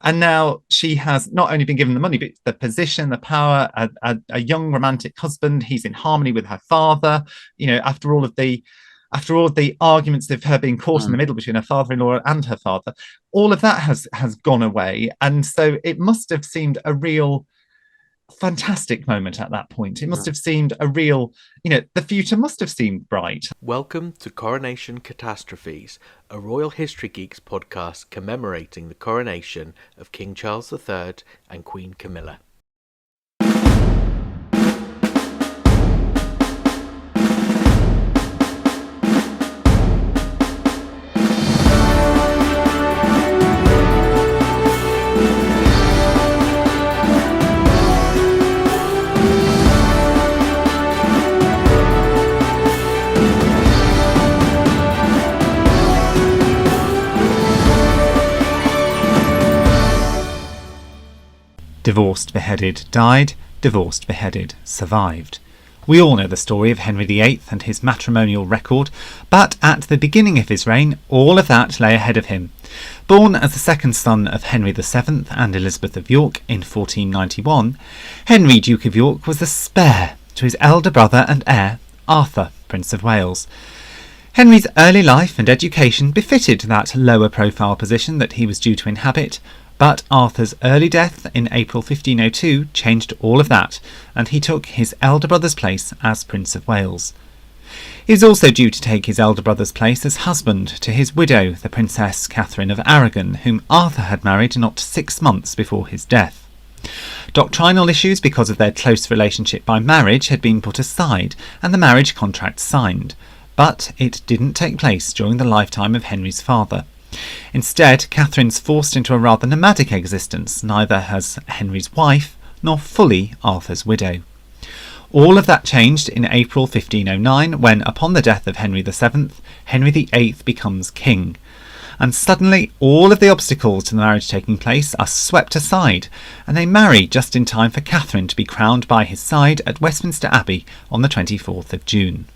And now she has not only been given the money, but the position, the power, a young romantic husband. He's in harmony with her father. After all of the arguments of her being caught in the middle between her father-in-law and her father, all of that has gone away. And so it must have seemed a real fantastic moment at that point. It must have seemed a real, the future must have seemed bright. Welcome to Coronation Catastrophes, a Royal History Geeks podcast commemorating the coronation of King Charles III and Queen Camilla. Divorced, beheaded, died. Divorced, beheaded, survived. We all know the story of Henry VIII and his matrimonial record, but at the beginning of his reign, all of that lay ahead of him. Born as the second son of Henry VII and Elizabeth of York in 1491, Henry, Duke of York, was the spare to his elder brother and heir, Arthur, Prince of Wales. Henry's early life and education befitted that lower profile position that he was due to inhabit, but Arthur's early death in April 1502 changed all of that, and he took his elder brother's place as Prince of Wales. He was also due to take his elder brother's place as husband to his widow, the Princess Catherine of Aragon, whom Arthur had married not 6 months before his death. Doctrinal issues because of their close relationship by marriage had been put aside, and the marriage contract signed, but it didn't take place during the lifetime of Henry's father. Instead, Catherine's forced into a rather nomadic existence, neither as Henry's wife nor fully Arthur's widow. All of that changed in April 1509 when, upon the death of Henry VII, Henry VIII becomes king. And suddenly all of the obstacles to the marriage taking place are swept aside, and they marry just in time for Catherine to be crowned by his side at Westminster Abbey on the 24th of June.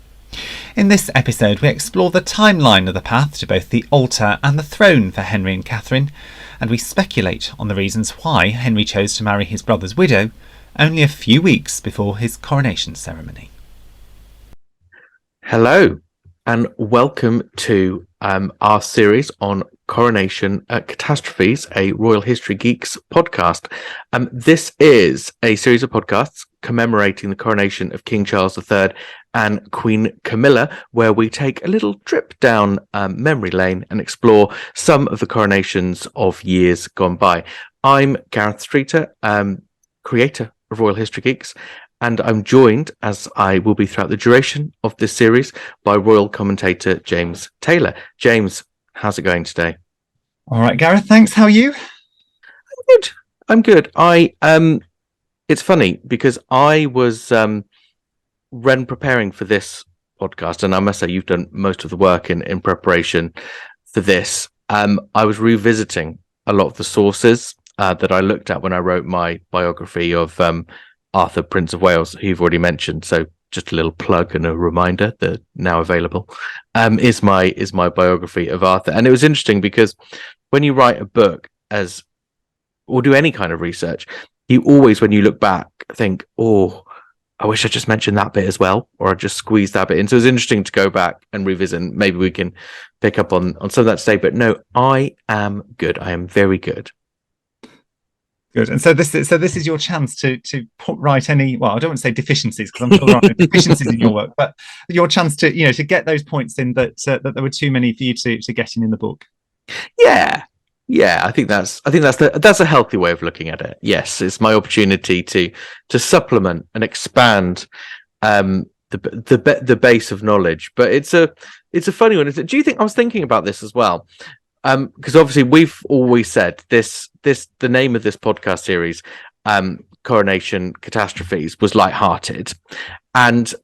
In this episode, we explore the timeline of the path to both the altar and the throne for Henry and Catherine, and we speculate on the reasons why Henry chose to marry his brother's widow only a few weeks before his coronation ceremony. Hello, and welcome to our series on Coronation Catastrophes, a Royal History Geeks podcast. This is a series of podcasts commemorating the coronation of King Charles III and Queen Camilla, where we take a little trip down memory lane and explore some of the coronations of years gone by. I'm Gareth Streeter, creator of Royal History Geeks, and I'm joined, as I will be throughout the duration of this series, by royal commentator James Taylor. James, how's it going today? All right, Gareth, thanks. How are you? I'm good. It's funny because I was when preparing for this podcast, and I must say you've done most of the work in preparation for this. I was revisiting a lot of the sources that I looked at when I wrote my biography of Arthur, Prince of Wales, who you've already mentioned. So just a little plug and a reminder that now available is my biography of Arthur. And it was interesting because when you write a book or do any kind of research, you always, when you look back, think, oh, I wish I just mentioned that bit as well, or I just squeezed that bit in. So it was interesting to go back and revisit. And maybe we can pick up on some of that today. But no, I am good. I am very good. Good. And so this is your chance to put right any, well, I don't want to say deficiencies because I'm sure there are no deficiencies in your work, but your chance to to get those points in that there were too many for you to get in the book. Yeah, I think that's a healthy way of looking at it. Yes, it's my opportunity to supplement and expand the base of knowledge. But it's a funny one. Do you think, I was thinking about this as well? Because obviously we've always said the name of this podcast series, Coronation Catastrophes, was lighthearted, and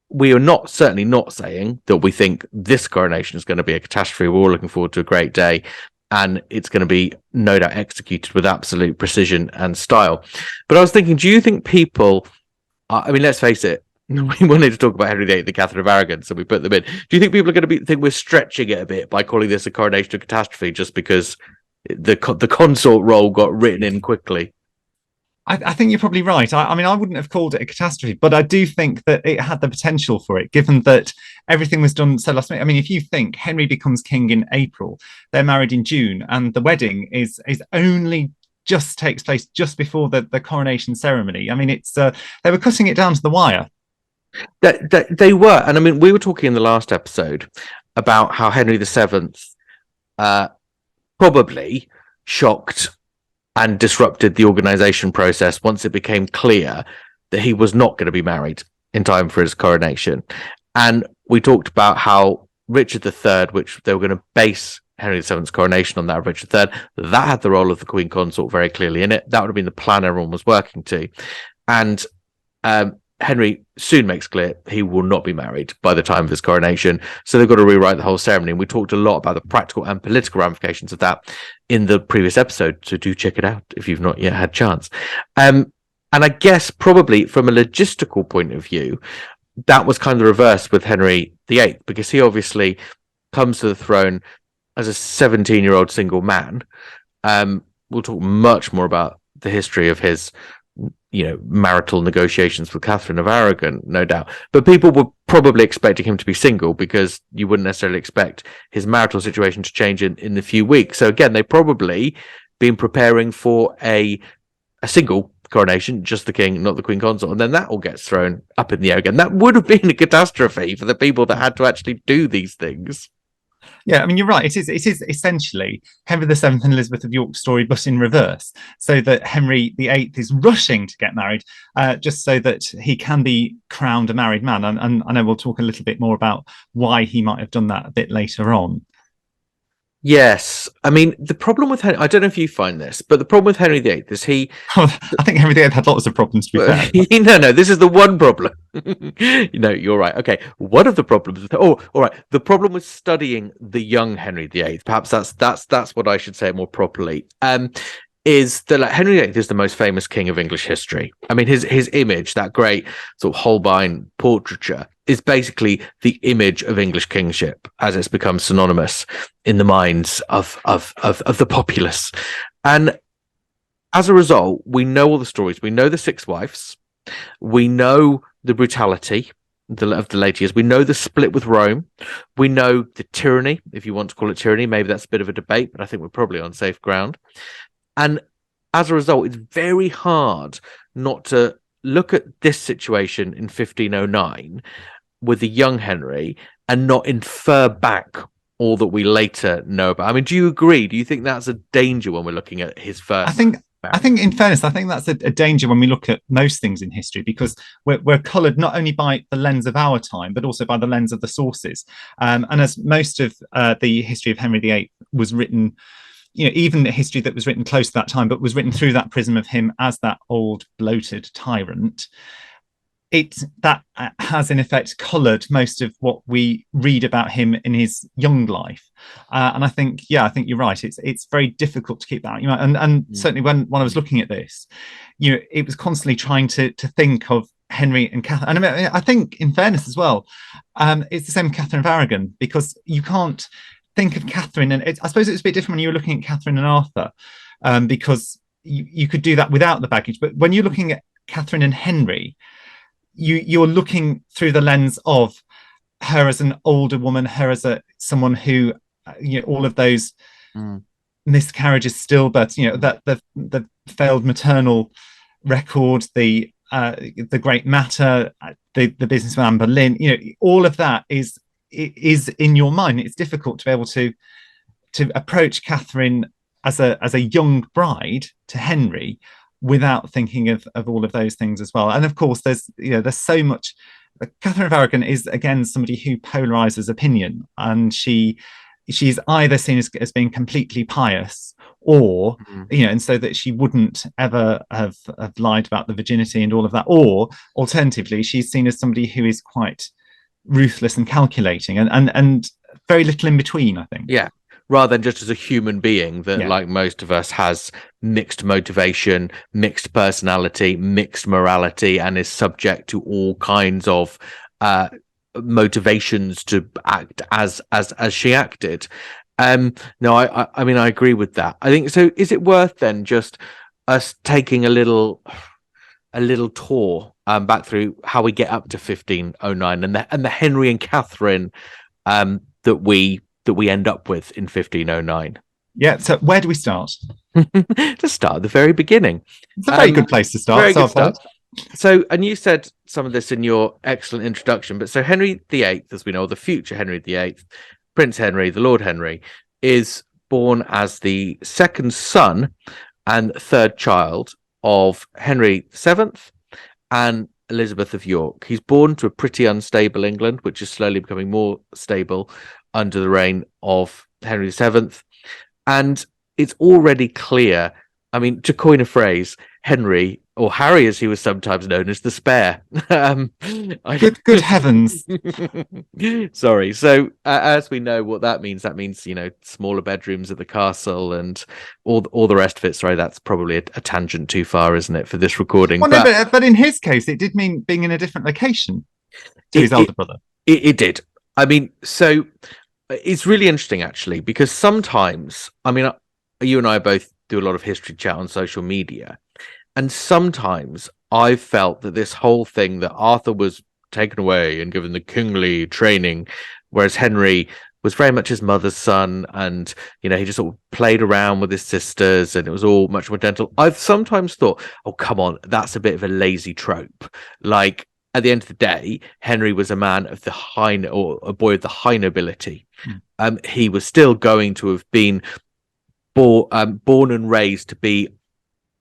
we are certainly not saying that we think this coronation is going to be a catastrophe. We're all looking forward to a great day, and it's going to be no doubt executed with absolute precision and style. But I was thinking, do you think people, I mean, let's face it, we wanted to talk about Henry VIII and Catherine of Aragon, so we put them in. Do you think people are going to think we're stretching it a bit by calling this a coronation of catastrophe just because the consort role got written in quickly. I think you're probably right. I mean, I wouldn't have called it a catastrophe, but I do think that it had the potential for it, given that everything was done so last minute. I mean, if you think Henry becomes king in April, they're married in June, and the wedding is only just takes place just before the coronation ceremony. I mean, it's they were cutting it down to the wire. They were, and I mean, we were talking in the last episode about how Henry VII probably shocked and disrupted the organization process once it became clear that he was not going to be married in time for his coronation. And we talked about how Richard III, which they were going to base Henry VII's coronation on that of Richard III, that had the role of the Queen Consort very clearly in it. That would have been the plan everyone was working to. And Henry soon makes clear he will not be married by the time of his coronation. So they've got to rewrite the whole ceremony. And we talked a lot about the practical and political ramifications of that in the previous episode. So do check it out if you've not yet had a chance. And I guess probably from a logistical point of view, that was kind of the reverse with Henry VIII, because he obviously comes to the throne as a 17-year-old single man. We'll talk much more about the history of his marital negotiations with Catherine of Aragon, no doubt. But people were probably expecting him to be single, because you wouldn't necessarily expect his marital situation to change in a few weeks. So again, they probably been preparing for a single coronation, just the king, not the queen consort, and then that all gets thrown up in the air again. That would have been a catastrophe for the people that had to actually do these things. Yeah, I mean, you're right. It is essentially Henry VII and Elizabeth of York story, but in reverse. So that Henry VIII is rushing to get married, just so that he can be crowned a married man. And I know we'll talk a little bit more about why he might have done that a bit later on. Yes. I mean, the problem with Henry, I don't know if you find this, but the problem with Henry VIII is he... I think Henry VIII had lots of problems, to be fair. No, this is the one problem. You're right. Okay. One of the problems... all right. The problem with studying the young Henry VIII, perhaps that's what I should say more properly, is that Henry VIII is the most famous king of English history. I mean, his image, that great sort of Holbein portraiture, is basically the image of English kingship as it's become synonymous in the minds of the populace. And as a result, we know all the stories. We know the 6 wives. We know the brutality of the later years. We know the split with Rome. We know the tyranny, if you want to call it tyranny. Maybe that's a bit of a debate, but I think we're probably on safe ground. And as a result, it's very hard not to look at this situation in 1509 with the young Henry and not infer back all that we later know about. I mean, do you agree? Do you think that's a danger when we're looking at his first? I think, in fairness, I think that's a danger when we look at most things in history, because we're coloured not only by the lens of our time, but also by the lens of the sources. And as most of the history of Henry VIII was written, even the history that was written close to that time, but was written through that prism of him as that old bloated tyrant, that has in effect coloured most of what we read about him in his young life. And I think you're right. It's very difficult to keep that. And certainly when I was looking at this, it was constantly trying to think of Henry and Catherine. And I think, in fairness as well, it's the same with Catherine of Aragon, because you can't think of Catherine, and I suppose it's a bit different when you were looking at Catherine and Arthur, because you could do that without the baggage. But when you're looking at Catherine and Henry, you're looking through the lens of her as an older woman, her as someone who, all of those miscarriages, stillbirths, that the failed maternal record, the great matter, the business with Anne Boleyn, all of that is in your mind. It's difficult to be able to approach Catherine as a young bride to Henry without thinking of all of those things as well. And of course, there's so much. Catherine of Aragon is again somebody who polarizes opinion, and she's either seen as being completely pious, or and so that she wouldn't ever have lied about the virginity and all of that, or alternatively, she's seen as somebody who is quite ruthless and calculating, and very little in between, I think. Yeah. Rather than just as a human being that, like most of us, has mixed motivation, mixed personality, mixed morality, and is subject to all kinds of motivations to act as she acted. No, I mean, I agree with that. I think so. Is it worth then just us taking a little tour back through how we get up to 1509 and the Henry and Catherine that we end up with in 1509? Yeah, so where do we start? To start at the very beginning. It's a very good place to start. Very good start. So, and you said some of this in your excellent introduction, but so Henry VIII, as we know, the future Henry VIII, Prince Henry, the Lord Henry, is born as the second son and third child of Henry VII and Elizabeth of York. He's born to a pretty unstable England, which is slowly becoming more stable under the reign of Henry VII. And it's already clear, I mean, to coin a phrase, Henry, or Harry as he was sometimes known, as the spare. Good heavens. Sorry. So as we know what that means, smaller bedrooms at the castle and all the rest of it. Sorry, that's probably a tangent too far, isn't it, for this recording? Well, but in his case, it did mean being in a different location to his older brother. It did. I mean, so it's really interesting, actually, because sometimes, I mean, you and I both do a lot of history chat on social media. And sometimes I've felt that this whole thing that Arthur was taken away and given the kingly training, whereas Henry was very much his mother's son, and he just sort of played around with his sisters, and it was all much more gentle. I've sometimes thought, oh, come on, that's a bit of a lazy trope. Like, at the end of the day, Henry was a man of the high, or a boy of the high nobility. He was still going to have been born and raised to be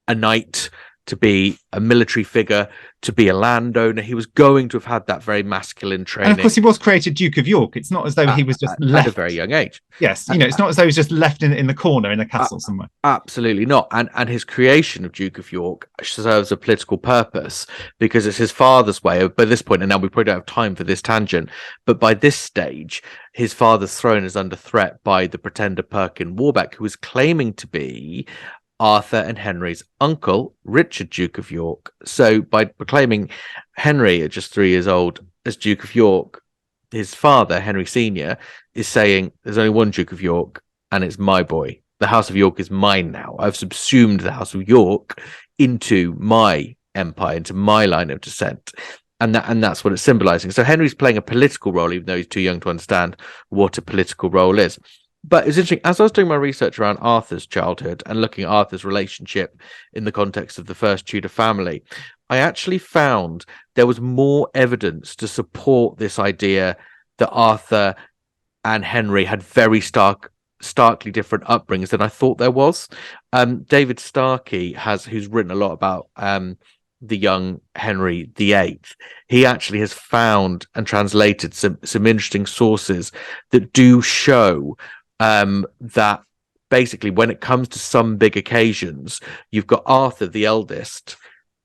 a knight, to be a military figure, to be a landowner. He was going to have had that very masculine training. And of course, he was created Duke of York. It's not as though he was just left at a very young age. Yes, it's not as though he was just left in the corner in a castle somewhere. Absolutely not. And his creation of Duke of York serves a political purpose because it's his father's way. By this point, and now we probably don't have time for this tangent, but by this stage, his father's throne is under threat by the pretender Perkin Warbeck, who is claiming to be Arthur and Henry's uncle, Richard, Duke of York. So by proclaiming Henry at just 3 years old as Duke of York, his father, Henry Sr., is saying, there's only one Duke of York, and it's my boy. The House of York is mine now. I've subsumed the House of York into my empire, into my line of descent. And that's what it's symbolizing. So Henry's playing a political role, even though he's too young to understand what a political role is. But it's interesting, as I was doing my research around Arthur's childhood and looking at Arthur's relationship in the context of the first Tudor family, I actually found there was more evidence to support this idea that Arthur and Henry had very starkly different upbringings than I thought there was. David Starkey who's written a lot about the young Henry VIII. He actually has found and translated some interesting sources that do show that basically when it comes to some big occasions, you've got Arthur, the eldest,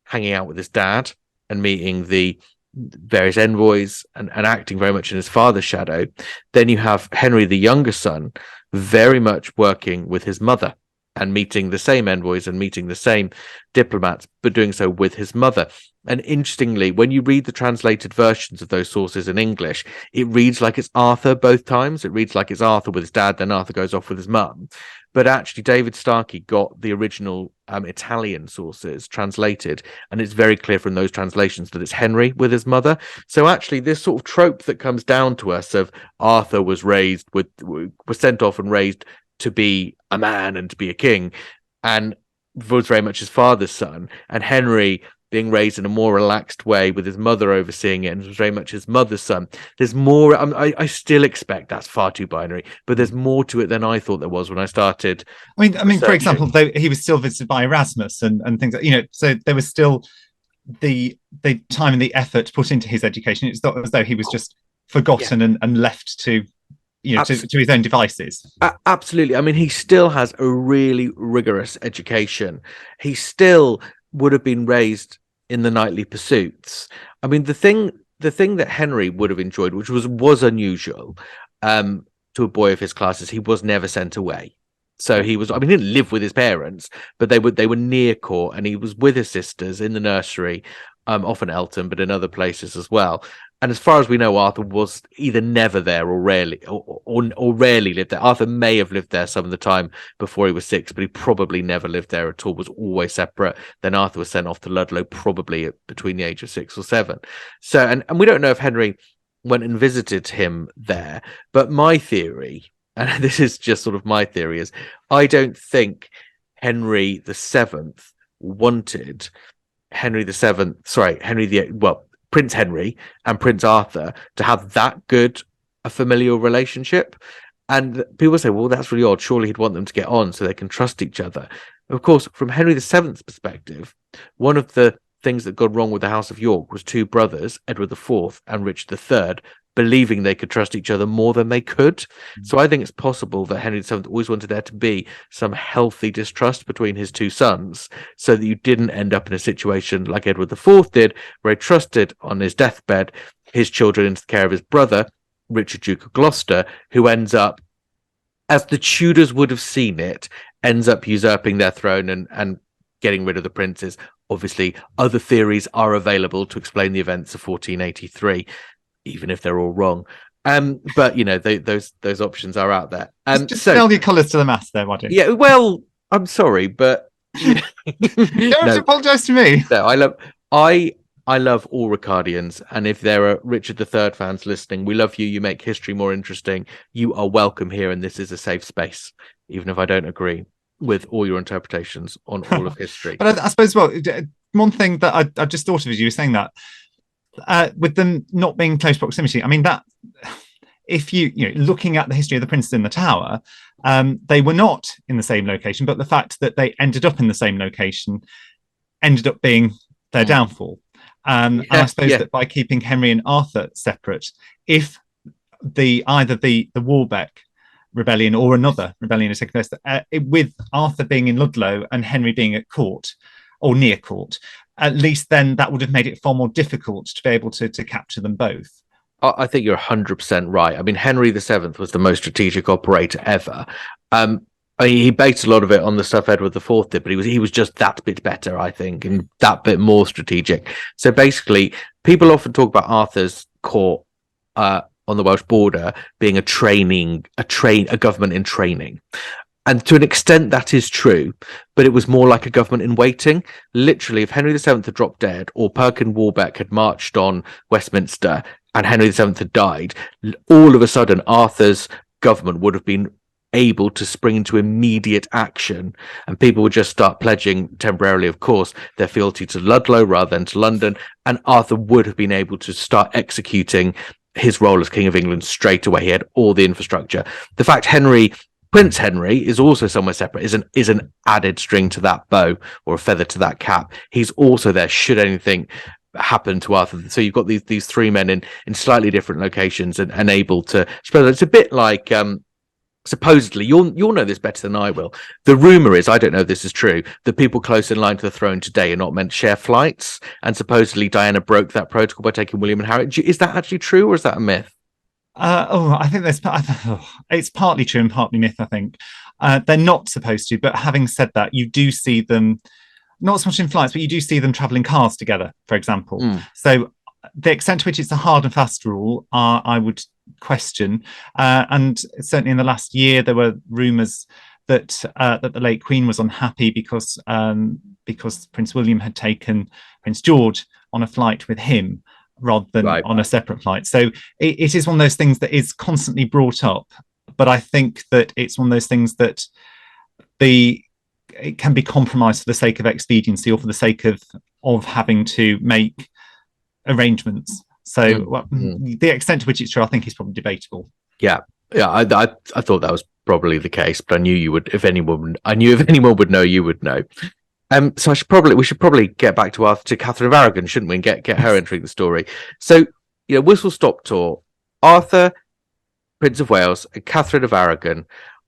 hanging out with his dad and meeting the various envoys and acting very much in his father's shadow. Then you have Henry, the younger son, very much working with his mother and meeting the same envoys and meeting the same diplomats, but doing so with his mother. And interestingly, when you read the translated versions of those sources in English, it reads like it's Arthur both times. It reads like it's Arthur with his dad, then Arthur goes off with his mum. But actually, David Starkey got the original Italian sources translated, and it's very clear from those translations that it's Henry with his mother. So actually, this sort of trope that comes down to us of Arthur was sent off and raised to be a man and to be a king, and was very much his father's son, and Henry being raised in a more relaxed way with his mother overseeing it and was very much his mother's son. There's more. I still expect that's far too binary, but there's more to it than I thought there was when I started. I mean, for example, though, he was still visited by Erasmus and things like, so there was still the time and the effort put into his education. It's not as though he was just forgotten and left to to his own devices. Absolutely. I mean, he still has a really rigorous education. He still would have been raised in the knightly pursuits. I mean, the thing that Henry would have enjoyed, which was unusual to a boy of his class, is he was never sent away. So he didn't live with his parents, but they were near court, and he was with his sisters in the nursery, often Elton, but in other places as well. And as far as we know, Arthur was either never there or rarely lived there. Arthur may have lived there some of the time before he was 6, but he probably never lived there at all, was always separate. Then Arthur was sent off to Ludlow, probably between the age of 6 or 7. So, and we don't know if Henry went and visited him there. But my theory, and this is just sort of my theory, is I don't think Henry VII wanted Prince Henry and Prince Arthur to have that good a familial relationship. And people say, well, that's really odd. Surely he'd want them to get on so they can trust each other. Of course, from Henry VII's perspective, one of the things that got wrong with the House of York was 2 brothers, Edward IV and Richard III, believing they could trust each other more than they could. Mm-hmm. So I think it's possible that Henry VII always wanted there to be some healthy distrust between his 2 sons, so that you didn't end up in a situation like Edward IV did, where he trusted on his deathbed his children into the care of his brother, Richard, Duke of Gloucester, who ends up, as the Tudors would have seen it, ends up usurping their throne and getting rid of the princes. Obviously, other theories are available to explain the events of 1483, even if they're all wrong. But you know, those options are out there. Just spell your colours to the mass there, why don't you? Yeah, well, I'm sorry, but you don't have to apologise to me. No, I love all Ricardians, and if there are Richard III fans listening, we love you. You make history more interesting. You are welcome here, and this is a safe space, even if I don't agree with all your interpretations on all of history. But I suppose, well, one thing that I just thought of as you were saying that, with them not being close proximity, I mean, that if you looking at the history of the princes in the Tower, they were not in the same location, but the fact that they ended up in the same location ended up being their downfall. And I suppose that by keeping Henry and Arthur separate, if either the Warbeck rebellion or another rebellion is taking place, with Arthur being in Ludlow and Henry being at court or near court, at least then that would have made it far more difficult to be able to capture them both. I think you're 100% right. I mean, Henry VII was the most strategic operator ever. He based a lot of it on the stuff Edward IV did, but he was just that bit better, I think, and that bit more strategic. So basically, people often talk about Arthur's court on the Welsh border being a government in training. And to an extent, that is true, but it was more like a government in waiting. Literally, if Henry VII had dropped dead, or Perkin Warbeck had marched on Westminster, and Henry VII had died, all of a sudden, Arthur's government would have been able to spring into immediate action, and people would just start pledging temporarily, of course, their fealty to Ludlow rather than to London, and Arthur would have been able to start executing his role as King of England straight away. He had all the infrastructure. The fact Prince Henry is also somewhere separate is an added string to that bow, or a feather to that cap. He's also there should anything happen to Arthur. So you've got these 3 men in slightly different locations and able to spread. It's a bit like supposedly, you'll know this better than I will. The rumor is, I don't know if this is true, that people close in line to the throne today are not meant to share flights, and supposedly Diana broke that protocol by taking William and Harry. Is that actually true, or is that a myth? I think it's partly true and partly myth, I think. They're not supposed to, but having said that, you do see them, not so much in flights, but you do see them travel in cars together, for example. So the extent to which it's a hard and fast rule, I would question. And certainly in the last year, there were rumours that the late Queen was unhappy because Prince William had taken Prince George on a flight with him rather than on a separate flight. So it is one of those things that is constantly brought up. But I think that it's one of those things that it can be compromised for the sake of expediency, or for the sake of having to make arrangements. So the extent to which it's true, I think, is probably debatable. Yeah. I thought that was probably the case, but I knew you would. If anyone would know, you would know. So we should probably get back to Catherine of Aragon, shouldn't we, and get her entering the story. So, whistle stop tour. Arthur, Prince of Wales, and Catherine of Aragon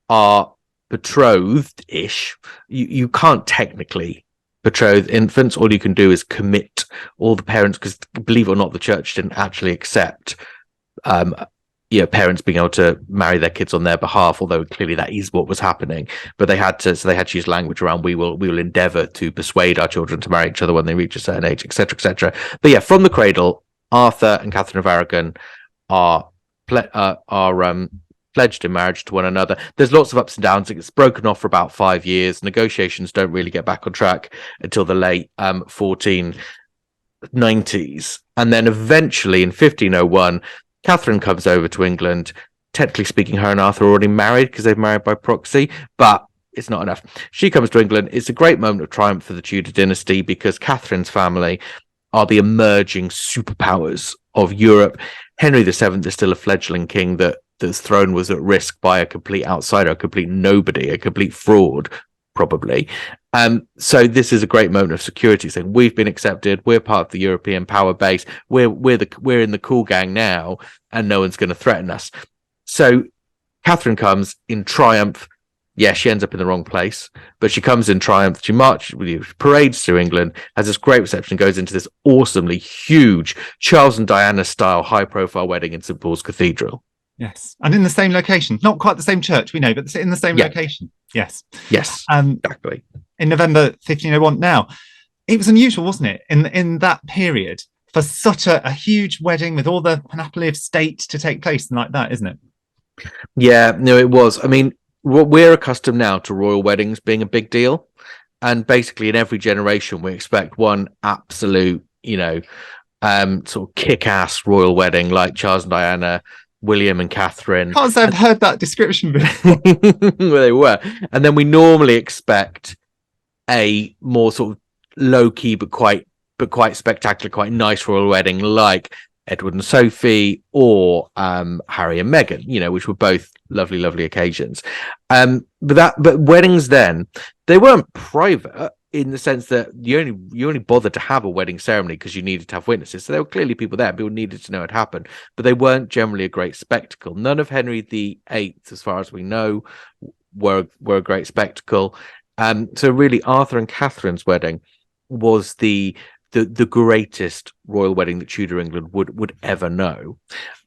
are betrothed-ish. You can't technically betroth infants. All you can do is commit all the parents, because believe it or not, the church didn't actually accept parents being able to marry their kids on their behalf, although clearly that is what was happening. But they had to use language around we will endeavour to persuade our children to marry each other when they reach a certain age, etc., etc. But yeah, from the cradle, Arthur and Catherine of Aragon are pledged in marriage to one another. There's lots of ups and downs. It's broken off for about 5 years. Negotiations don't really get back on track until the late 1490s. And then eventually in 1501, Catherine comes over to England. Technically speaking, her and Arthur are already married because they've married by proxy, but it's not enough. She comes to England. It's a great moment of triumph for the Tudor dynasty because Catherine's family are the emerging superpowers of Europe. Henry VII is still a fledgling king that's throne was at risk by a complete outsider, a complete nobody, a complete fraud, probably. So this is a great moment of security, saying we've been accepted, we're part of the European power base, we're in the cool gang now, and no one's going to threaten us. So Catherine comes in triumph. Yeah, she ends up in the wrong place, but she comes in triumph. She parades through England, has this great reception, goes into this awesomely huge Charles and Diana style high-profile wedding in St. Paul's Cathedral. Yes, and in the same location. Not quite the same church, we know, but in the same location. Yes. Exactly. In November 1501. Now, it was unusual, wasn't it, in that period for such a huge wedding with all the panoply of state to take place and like that, isn't it? Yeah, no, it was. I mean, we're accustomed now to royal weddings being a big deal, and basically in every generation we expect one absolute, sort of kick-ass royal wedding like Charles and Diana, William and Catherine. Can't say I've heard that description before. Well, they were, and then we normally expect a more sort of low-key but quite spectacular, quite nice royal wedding like Edward and Sophie or Harry and Meghan, which were both lovely occasions. But weddings then, they weren't private in the sense that you only bothered to have a wedding ceremony because you needed to have witnesses. So there were clearly people there. People needed to know it happened, but they weren't generally a great spectacle. None of Henry VIII, as far as we know, were a great spectacle. So really, Arthur and Catherine's wedding was the greatest royal wedding that Tudor England would ever know,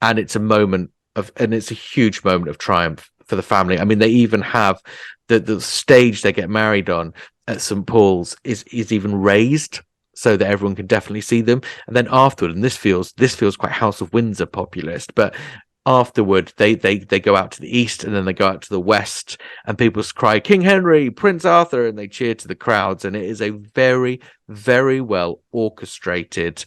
and it's a huge moment of triumph for the family. I mean, they even have the stage they get married on at St. Paul's is even raised so that everyone can definitely see them. And then afterward, and this feels quite House of Windsor populist, but afterward they go out to the east and then they go out to the west and people cry King Henry, Prince Arthur, and they cheer to the crowds, and it is a very, very well orchestrated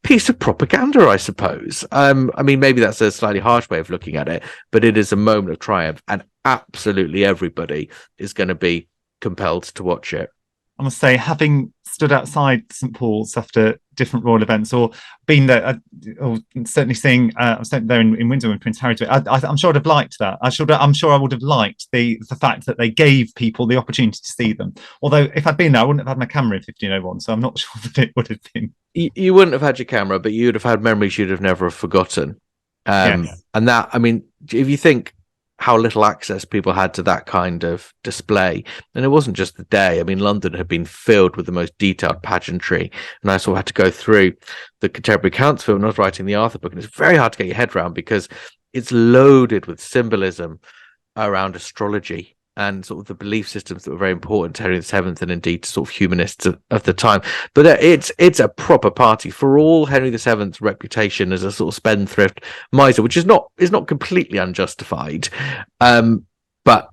piece of propaganda, I suppose. I mean, maybe that's a slightly harsh way of looking at it, but it is a moment of triumph and absolutely everybody is going to be compelled to watch it. I must say, having stood outside St. Paul's after different royal events, or been there, or certainly seeing, I was there in Windsor when Prince Harry. I'm sure I'd have liked that. I'm sure I would have liked the fact that they gave people the opportunity to see them. Although, if I'd been there, I wouldn't have had my camera in 1501, so I'm not sure that it would have been. You wouldn't have had your camera, but you would have had memories you'd have never forgotten. Yes. And that, I mean, if you think how little access people had to that kind of display. And it wasn't just the day. I mean, London had been filled with the most detailed pageantry. And I sort of had to go through the contemporary accounts of it when I was writing the Arthur book. And it's very hard to get your head around because it's loaded with symbolism around astrology and sort of the belief systems that were very important to Henry VII and indeed to sort of humanists of the time. But it's a proper party for all Henry VII's reputation as a sort of spendthrift miser, which is not completely unjustified. But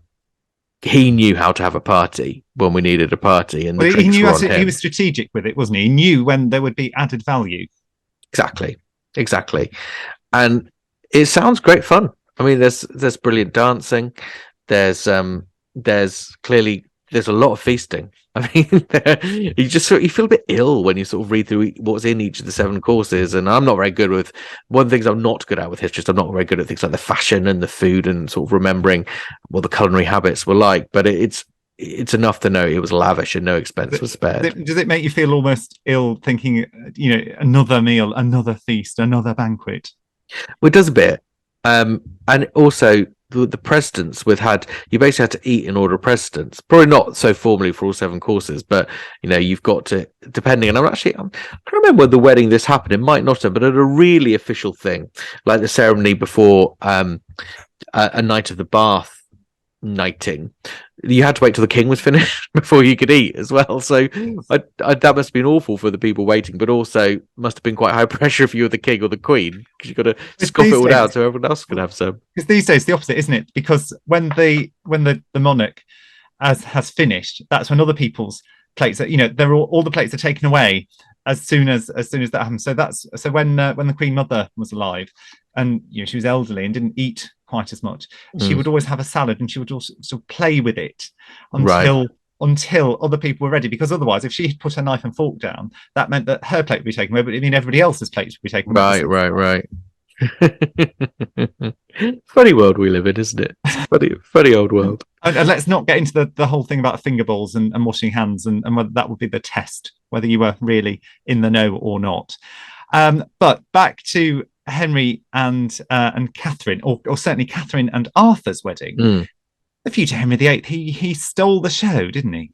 he knew how to have a party when we needed a party, and he knew he was strategic with it, wasn't he? He knew when there would be added value. Exactly, and it sounds great fun. I mean, there's brilliant dancing. There's a lot of feasting. I mean, you feel a bit ill when you sort of read through what's in each of the 7 courses. And I'm not very good with one of the things I'm not good at with history. I'm not very good at things like the fashion and the food and sort of remembering what the culinary habits were like. But it's enough to know it was lavish and no expense was spared. Does it make you feel almost ill thinking, another meal, another feast, another banquet? Well, it does a bit. And also the presidents you basically had to eat in order of precedence, probably not so formally for all 7 courses, but you've got to, depending, and I can't remember when the wedding this happened, it might not have, but at a really official thing like the ceremony before a Knight of the Bath knighting, you had to wait till the king was finished before you could eat as well. So that must have been awful for the people waiting, but also must have been quite high pressure if you were the king or the queen, because you've got to scoff it all down so everyone else can have some. Because these days the opposite, isn't it? Because when the monarch has finished, that's when other people's plates are, they're all the plates are taken away as soon as that happens. So when the Queen Mother was alive, and she was elderly and didn't eat quite as much, she would always have a salad, and she would also play with it until other people were ready. Because otherwise, if she had put her knife and fork down, that meant that her plate would be taken away, but it mean everybody else's plates would be taken away. Right. Funny world we live in, isn't it? Funny old world. And let's not get into the whole thing about finger bowls and washing hands, and whether that would be the test, whether you were really in the know or not. But back to Henry and Catherine, or certainly Catherine and Arthur's wedding. The future Henry VIII, he stole the show, didn't he?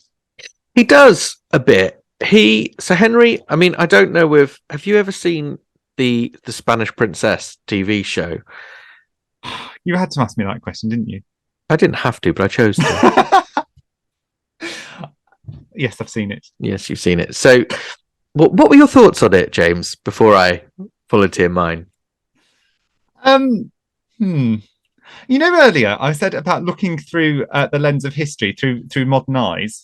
He does a bit. Henry, I mean, I don't know have you ever seen the Spanish Princess TV show? You had to ask me that question, didn't you? I didn't have to, but I chose to. Yes, I've seen it. Yes, you've seen it. So, what were your thoughts on it, James, before I volunteer mine? Earlier I said about looking through the lens of history through modern eyes.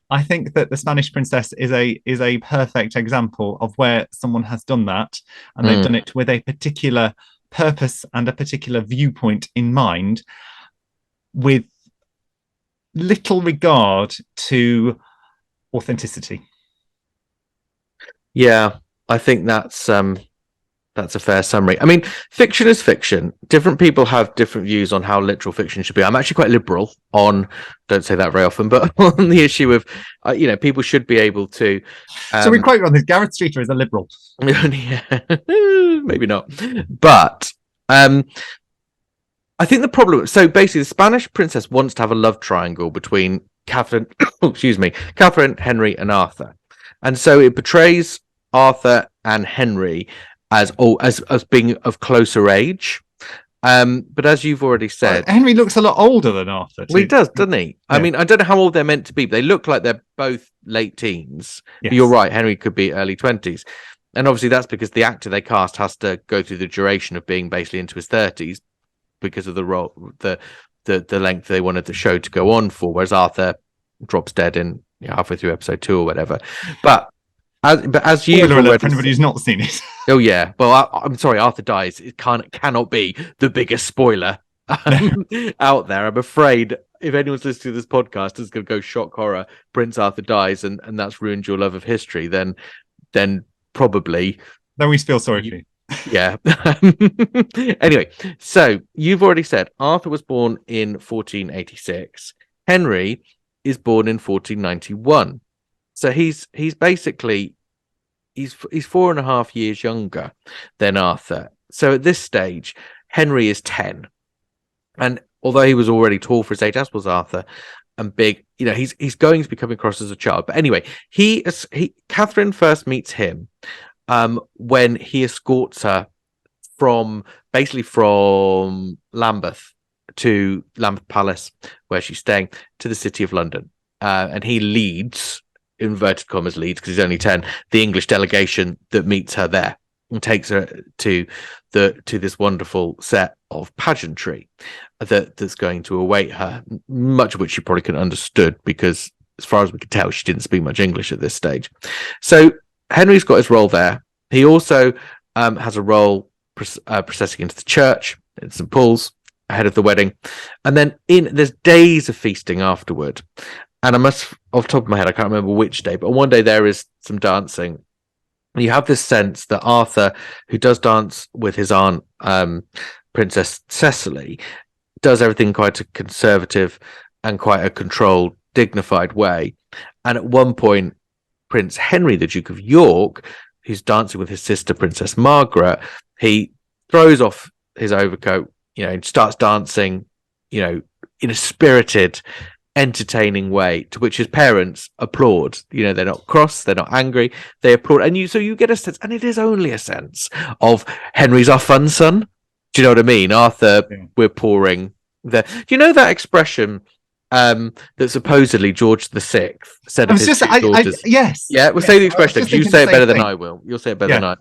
I think that the Spanish Princess is a perfect example of where someone has done that, and they've done it with a particular purpose and a particular viewpoint in mind, with little regard to authenticity. Yeah, I think that's a fair summary. I mean, fiction is fiction. Different people have different views on how literal fiction should be. I'm actually quite liberal on, don't say that very often, but on the issue of, people should be able to. So we quote on this: Gareth Streeter is a liberal. Yeah, maybe not. But I think the problem. So basically, the Spanish Princess wants to have a love triangle between Catherine, Catherine, Henry, and Arthur, and so it portrays Arthur and Henry as being of closer age. But as you've already said, Henry looks a lot older than Arthur. Well, he does, doesn't he? Yeah. I mean, I don't know how old they're meant to be, but they look like they're both late teens. Yes. You're right, Henry could be early 20s. And obviously that's because the actor they cast has to go through the duration of being basically into his 30s because of the role, the length they wanted the show to go on for, whereas Arthur drops dead in halfway through episode 2 or whatever. But as you alert for anybody who's not seen it. Oh yeah, well I'm sorry, Arthur dies. It cannot be the biggest spoiler out there. I'm afraid if anyone's listening to this podcast is going to go shock horror, Prince Arthur dies, and that's ruined your love of history. Then probably. Then we feel sorry for you. Yeah. Anyway, so you've already said Arthur was born in 1486. Henry is born in 1491. So he's basically he's 4.5 years younger than Arthur. So at this stage, Henry is 10, and although he was already tall for his age, as was Arthur, and big, he's going to be coming across as a child. But anyway, Catherine first meets him when he escorts her from Lambeth to Lambeth Palace, where she's staying, to the City of London, and he leads, inverted commas leads because he's only 10, the English delegation that meets her there and takes her to this wonderful set of pageantry that's going to await her, much of which she probably couldn't understood because, as far as we could tell, she didn't speak much English at this stage. So Henry's got his role there. He also has a role processing into the church in St. Paul's ahead of the wedding, and then there's days of feasting afterward. And I must, off the top of my head, I can't remember which day, but on one day there is some dancing. You have this sense that Arthur, who does dance with his aunt, Princess Cecily, does everything quite a conservative and quite a controlled, dignified way. And at one point, Prince Henry, the Duke of York, who's dancing with his sister, Princess Margaret, he throws off his overcoat, and starts dancing, in a spirited, entertaining way, to which his parents applaud. They're not cross, they're not angry, they applaud. And so you get a sense, and it is only a sense, of Henry's our fun son. Do you know what I mean? Arthur, yeah. We're pouring there. Do you know that expression, that supposedly George VI said I of was his just, two daughters. yes, Yeah, we'll say yes. the I was expression. just You thinking the say it same better than thing. I will. You'll say it better Yeah. than I.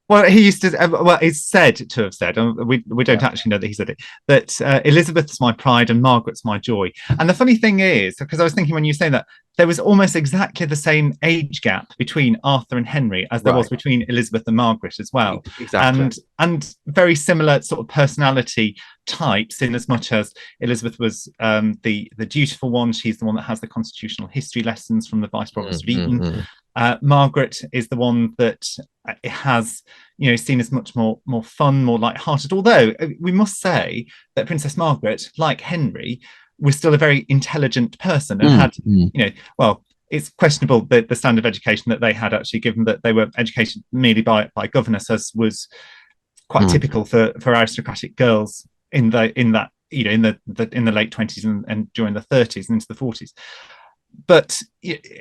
Well, he used to. Well, it's said to have said. We don't Yeah. actually know that he said it. That Elizabeth's my pride and Margaret's my joy. And the funny thing is, because I was thinking when you say that, there was almost exactly the same age gap between Arthur and Henry as there was Right. between Elizabeth and Margaret as well, Exactly. and very similar sort of personality types. In as much as Elizabeth was the dutiful one, she's the one that has the constitutional history lessons from the Vice Provost of Eton. Margaret is the one that has, seen as much more fun, more light-hearted. Although we must say that Princess Margaret, like Henry, was still a very intelligent person and had, well, it's questionable the standard of education that they had, actually, given that they were educated merely by governesses, was quite typical for aristocratic girls in the late 20s and during the 30s and into the 40s. But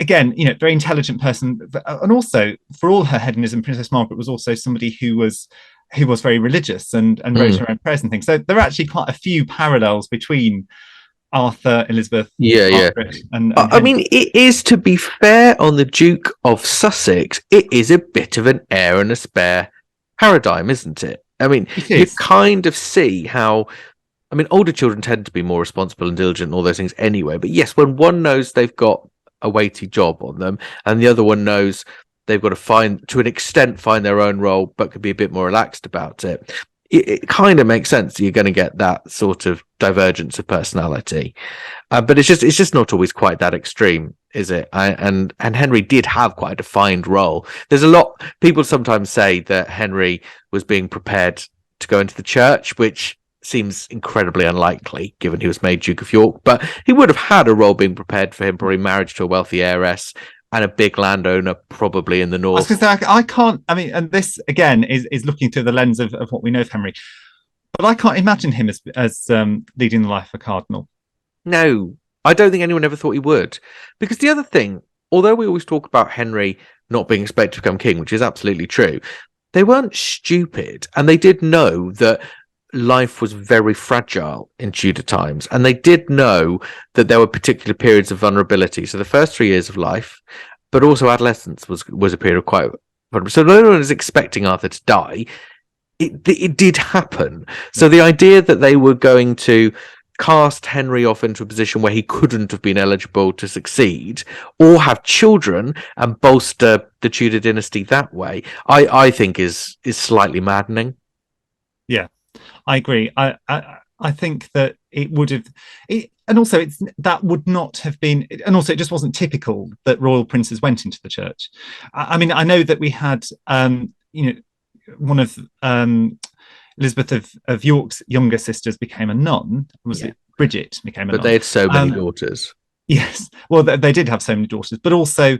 again, very intelligent person, and also for all her hedonism, Princess Margaret was also somebody who was very religious and wrote her own prayers and things. So there are actually quite a few parallels between Arthur, Elizabeth, Margaret, and I mean, it is, to be fair on the Duke of Sussex, it is a bit of an heir and a spare paradigm, isn't it? I mean, you kind of see how. I mean, older children tend to be more responsible and diligent and all those things anyway. But yes, when one knows they've got a weighty job on them and the other one knows they've got to find their own role, but could be a bit more relaxed about it, it kind of makes sense. You're going to get that sort of divergence of personality. But it's just not always quite that extreme, is it? And Henry did have quite a defined role. There's a lot, people sometimes say that Henry was being prepared to go into the church, which seems incredibly unlikely given he was made Duke of York, but he would have had a role being prepared for him, probably marriage to a wealthy heiress and a big landowner probably in the north. I was going to say, I can't, I mean, and this again is looking through the lens of what we know of Henry, but I can't imagine him as leading the life of a cardinal. No, I don't think anyone ever thought he would, because the other thing, although we always talk about Henry not being expected to become king, which is absolutely true, they weren't stupid, and they did know that life was very fragile in Tudor times, and they did know that there were particular periods of vulnerability. So the first 3 years of life, but also adolescence was a period of quite vulnerable. So no one is expecting Arthur to die. It did happen. So the idea that they were going to cast Henry off into a position where he couldn't have been eligible to succeed or have children and bolster the Tudor dynasty that way, I think is slightly maddening. Yeah, I agree. I think that it would have, and also that would not have been, and also it just wasn't typical that royal princes went into the church. I mean, I know that we had, one of Elizabeth of York's younger sisters became a nun. Was it Bridget became a nun? But they had so many daughters. Yes, well, they did have so many daughters, but also,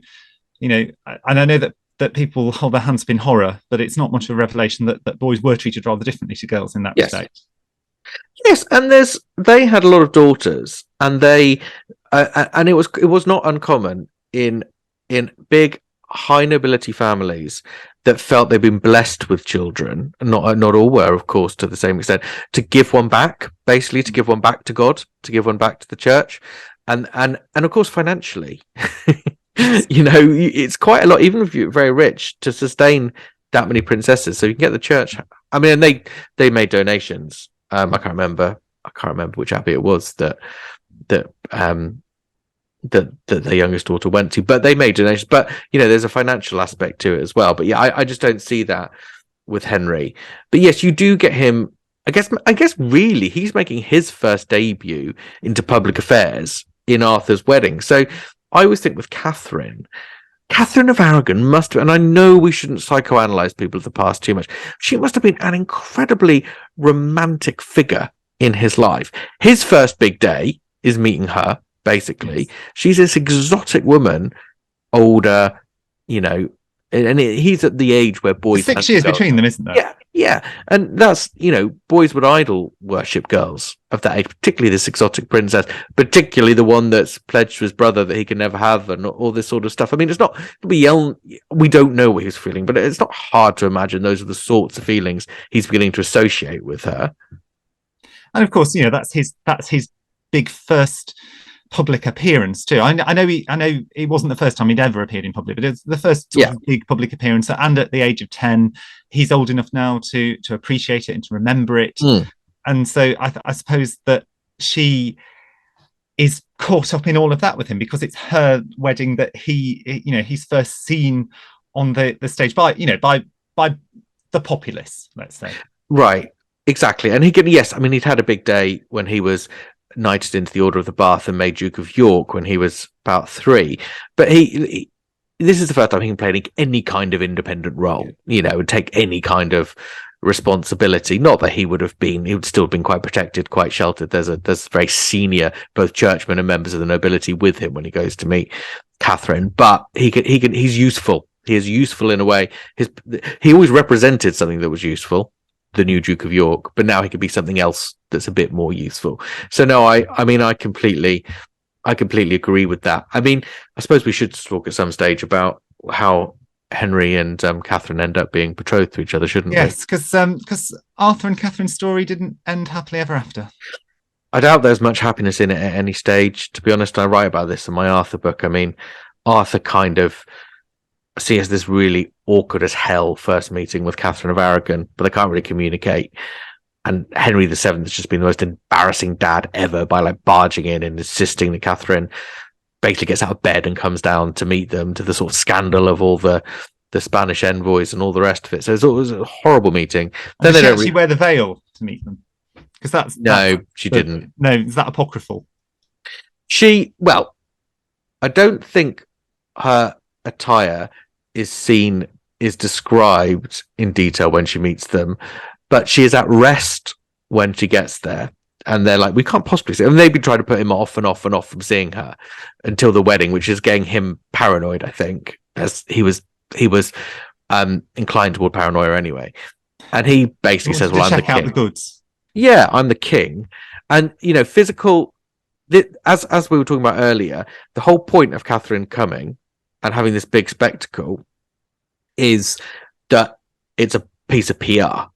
and I know that people hold their hands up in horror, but it's not much of a revelation that boys were treated rather differently to girls in that respect. Yes, and they had a lot of daughters, and they and it was not uncommon in big high nobility families that felt they'd been blessed with children. Not all were, of course, to the same extent. To give one back, basically, to give one back to God, to give one back to the church, and of course financially. It's quite a lot, even if you're very rich, to sustain that many princesses. So you can get the church. I mean, they made donations. I can't remember which abbey it was that their youngest daughter went to, but they made donations. But there's a financial aspect to it as well. But yeah, I just don't see that with Henry. But yes, you do get him. I guess really he's making his first debut into public affairs in Arthur's wedding. So I always think with Catherine of Aragon must have, and I know we shouldn't psychoanalyze people of the past too much, she must have been an incredibly romantic figure in his life. His first big day is meeting her, basically. Yes. She's this exotic woman, older, and he's at the age where boys... 6 years between them, isn't there? Yeah. And that's, boys would idol worship girls of that age, particularly this exotic princess, particularly the one that's pledged to his brother that he can never have, and all this sort of stuff. I mean, it's not... we don't know what he was feeling, but it's not hard to imagine those are the sorts of feelings he's beginning to associate with her. And of course, that's his big first public appearance too. I know it wasn't the first time he'd ever appeared in public, but it's the first sort of big public appearance. And at the age of 10, he's old enough now to appreciate it and to remember it. And so I suppose that she is caught up in all of that with him, because it's her wedding that he's first seen on the stage by the populace, let's say. Right, exactly. And he'd had a big day when he was knighted into the Order of the Bath and made Duke of York when he was about 3. But this is the first time he can play any kind of independent role, and take any kind of responsibility. Not that he would still have been quite protected, quite sheltered. There's very senior, both churchmen and members of the nobility with him when he goes to meet Catherine. But he's useful. He is useful in a way. He always represented something that was useful, the new Duke of York, but now he could be something else that's a bit more useful. So no, I completely agree with that. I mean, I suppose we should talk at some stage about how Henry and Catherine end up being betrothed to each other, shouldn't we? Yes, because Arthur and Catherine's story didn't end happily ever after. I doubt there's much happiness in it at any stage. To be honest, I write about this in my Arthur book. I mean, Arthur kind of sees this really awkward as hell first meeting with Catherine of Aragon, but they can't really communicate. And Henry VII has just been the most embarrassing dad ever by barging in and insisting that Catherine basically gets out of bed and comes down to meet them, to the sort of scandal of all the Spanish envoys and all the rest of it. So it was a horrible meeting. Then did she actually wear the veil to meet them? Because she didn't. No, is that apocryphal? I don't think her attire is described in detail when she meets them, but she is at rest when she gets there, and they're like, we can't possibly see. And they've been trying to put him off and off and off from seeing her until the wedding, which is getting him paranoid, I think, as he was inclined toward paranoia anyway. And he basically says, well, I'm the king. Out the goods. Yeah, I'm the king. And physical, as we were talking about earlier, the whole point of Catherine coming and having this big spectacle is that it's a piece of PR.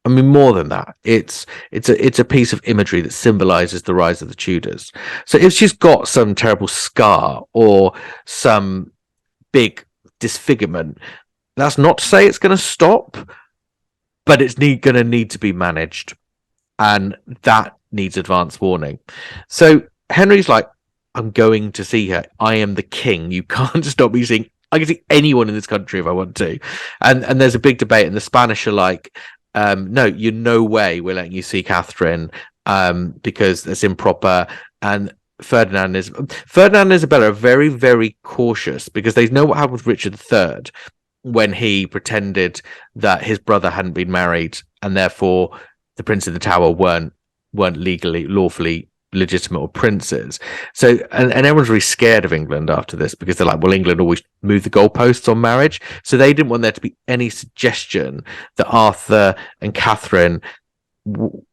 I mean, more than that, it's a piece of imagery that symbolizes the rise of the Tudors. So if she's got some terrible scar or some big disfigurement, that's not to say it's going to stop, but it's going to need to be managed, and that needs advance warning. So Henry's like, I'm going to see her. I am the king. You can't stop me seeing. I can see anyone in this country if I want to. And there's a big debate, and the Spanish are like, no, you're no way we're letting you see Catherine because it's improper. And Ferdinand and Isabella are very, very cautious because they know what happened with Richard III when he pretended that his brother hadn't been married, and therefore the Prince of the Tower weren't lawfully legitimate or princes. So and everyone's really scared of England after this because they're like, well, England always moved the goalposts on marriage, so they didn't want there to be any suggestion that Arthur and Catherine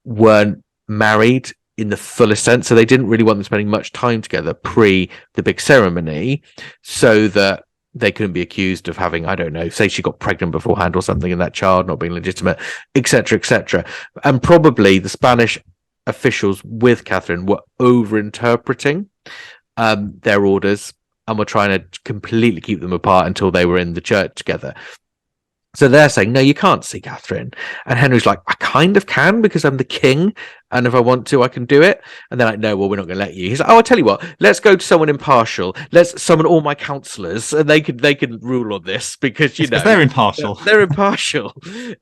weren't married in the fullest sense. So they didn't really want them spending much time together pre the big ceremony, so that they couldn't be accused of having, I don't know, say she got pregnant beforehand or something, and that child not being legitimate, etc., etc. And probably the Spanish officials with Catherine were over-interpreting their orders and were trying to completely keep them apart until they were in the church together. So they're saying, no, you can't see Catherine. And Henry's like, I kind of can because I'm the king, and if I want to, I can do it. And they're like, no, well, we're not going to let you. He's like, oh, I'll tell you what, let's go to someone impartial. Let's summon all my counselors, and they can rule on this because, they're impartial. They're impartial.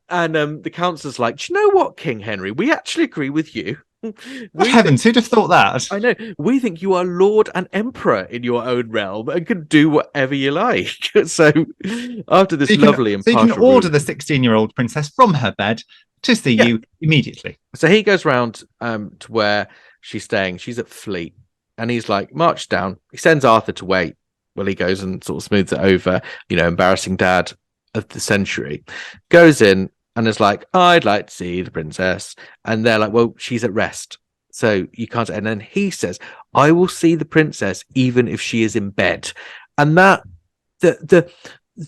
And the counselor's like, do you know what, King Henry? We actually agree with you. Heavens, who'd have thought that? I know. We think you are Lord and Emperor in your own realm and can do whatever you like. So after this impartial you can order the 16-year-old princess from her bed to see you immediately. So he goes round to where she's staying. She's at Fleet, and he's like, march down. He sends Arthur to wait. Well, he goes and sort of smooths it over. Embarrassing dad of the century. Goes in and is like, I'd like to see the princess. And they're like, well, she's at rest, so you can't. And then he says, I will see the princess even if she is in bed. And that the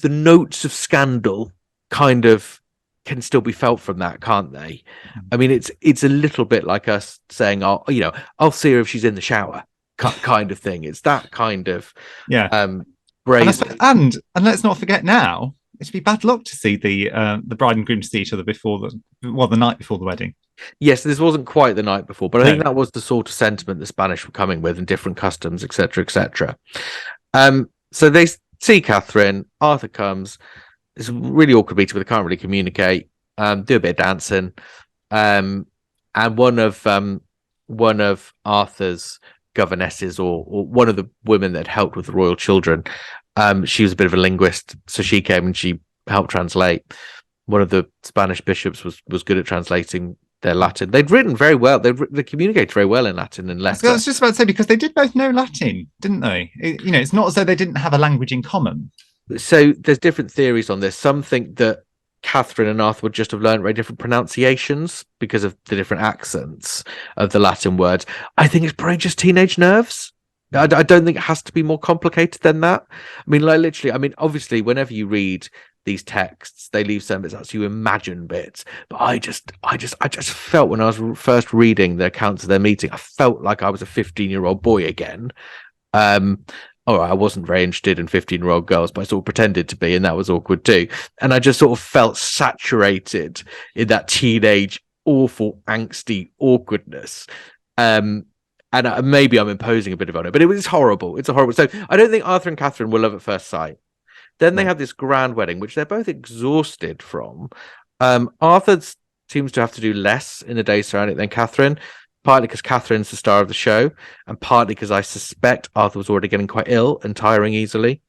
notes of scandal kind of can still be felt from that, can't they? I mean, it's a little bit like us saying, I'll see her if she's in the shower. kind of thing. It's that kind of Yeah. brazen. And let's not forget now, it'd be bad luck to see the bride and groom see each other before the night before the wedding. Yes, this wasn't quite the night before, but I No. think that was the sort of sentiment the Spanish were coming with, and different customs, etc., etc. So they see Catherine. Arthur comes. It's a really awkward meeting, but they can't really communicate. Do a bit of dancing, and one of Arthur's governesses, or one of the women that helped with the royal children, she was a bit of a linguist, so she came and she helped translate. One of the Spanish bishops was good at translating their Latin. They'd written very well. They communicated very well in Latin and letter. I was just about to say, because they did both know Latin, didn't they? It's not as though they didn't have a language in common. So there's different theories on this. Some think that Catherine and Arthur would just have learned very different pronunciations because of the different accents of the Latin words. I think it's probably just teenage nerves. I don't think it has to be more complicated than that. I mean, like literally, I mean, obviously, whenever you read these texts, they leave some bits out so you imagine bits. But I just felt when I was first reading the accounts of their meeting, I felt like I was a 15-year-old boy again. I wasn't very interested in 15-year-old girls, but I sort of pretended to be, and that was awkward too. And I just sort of felt saturated in that teenage, awful, angsty awkwardness. And maybe I'm imposing a bit on it, but it was horrible. It's horrible. So I don't think Arthur and Catherine were love at first sight. Then they have this grand wedding, which they're both exhausted from. Arthur seems to have to do less in the days surrounding it than Catherine, partly because Catherine's the star of the show, and partly because I suspect Arthur was already getting quite ill and tiring easily.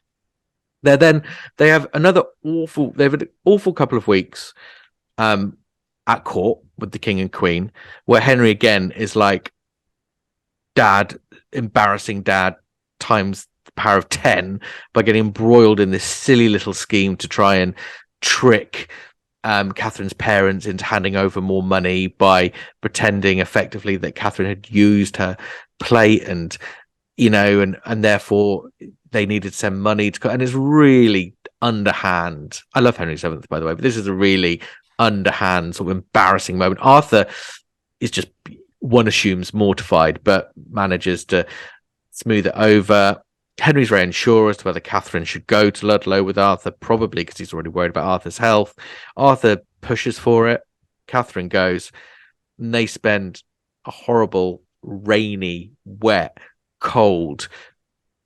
They have an awful couple of weeks at court with the king and queen, where Henry again is like embarrassing dad times the power of 10 by getting embroiled in this silly little scheme to try and trick Catherine's parents into handing over more money by pretending effectively that Catherine had used her plate and therefore they needed to send money to, and it's really underhand. I love Henry VII, by the way, but this is a really underhand sort of embarrassing moment. Arthur is just, one assumes, mortified, but manages to smooth it over. Henry's very unsure as to whether Catherine should go to Ludlow with Arthur, probably because he's already worried about Arthur's health. Arthur pushes for it. Catherine goes, and they spend a horrible, rainy, wet, cold,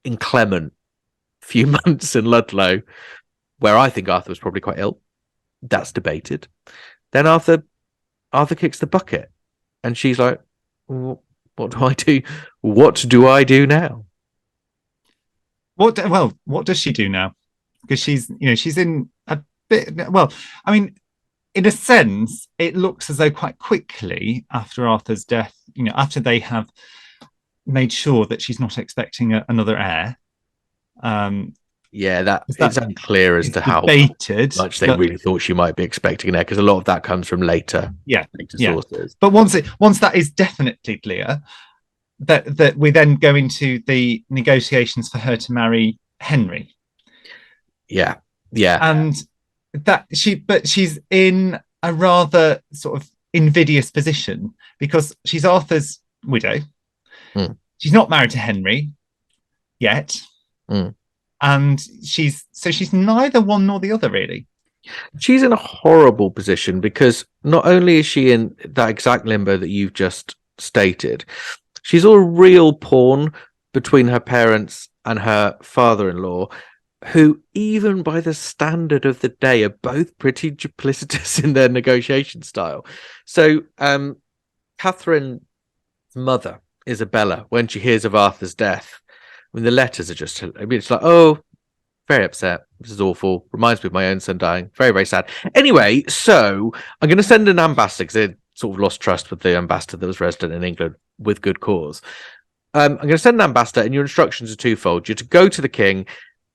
inclement few months in Ludlow, where I think Arthur was probably quite ill. That's debated. Then Arthur kicks the bucket, and she's like, "What do I do? What do I do now?" What does she do now? Because she's in a bit. Well, I mean, in a sense, it looks as though quite quickly after Arthur's death, after they have made sure that she's not expecting another heir. It's unclear as to how much they really thought she might be expecting an heir, because a lot of that comes from later sources. But once that is definitely clear, that we then go into the negotiations for her to marry Henry. Yeah. And she's in a rather sort of invidious position because she's Arthur's widow. She's not married to Henry yet. And she's neither one nor the other, really. She's in a horrible position because not only is she in that exact limbo that you've just stated, she's a real pawn between her parents and her father-in-law, who, even by the standard of the day, are both pretty duplicitous in their negotiation style. So Catherine's mother, Isabella, when she hears of Arthur's death, the letters are just, it's like, oh, very upset. This is awful. Reminds me of my own son dying. Very, very sad. Anyway, so I'm going to send an ambassador, because they sort of lost trust with the ambassador that was resident in England with good cause. I'm going to send an ambassador, and your instructions are twofold. You're to go to the king,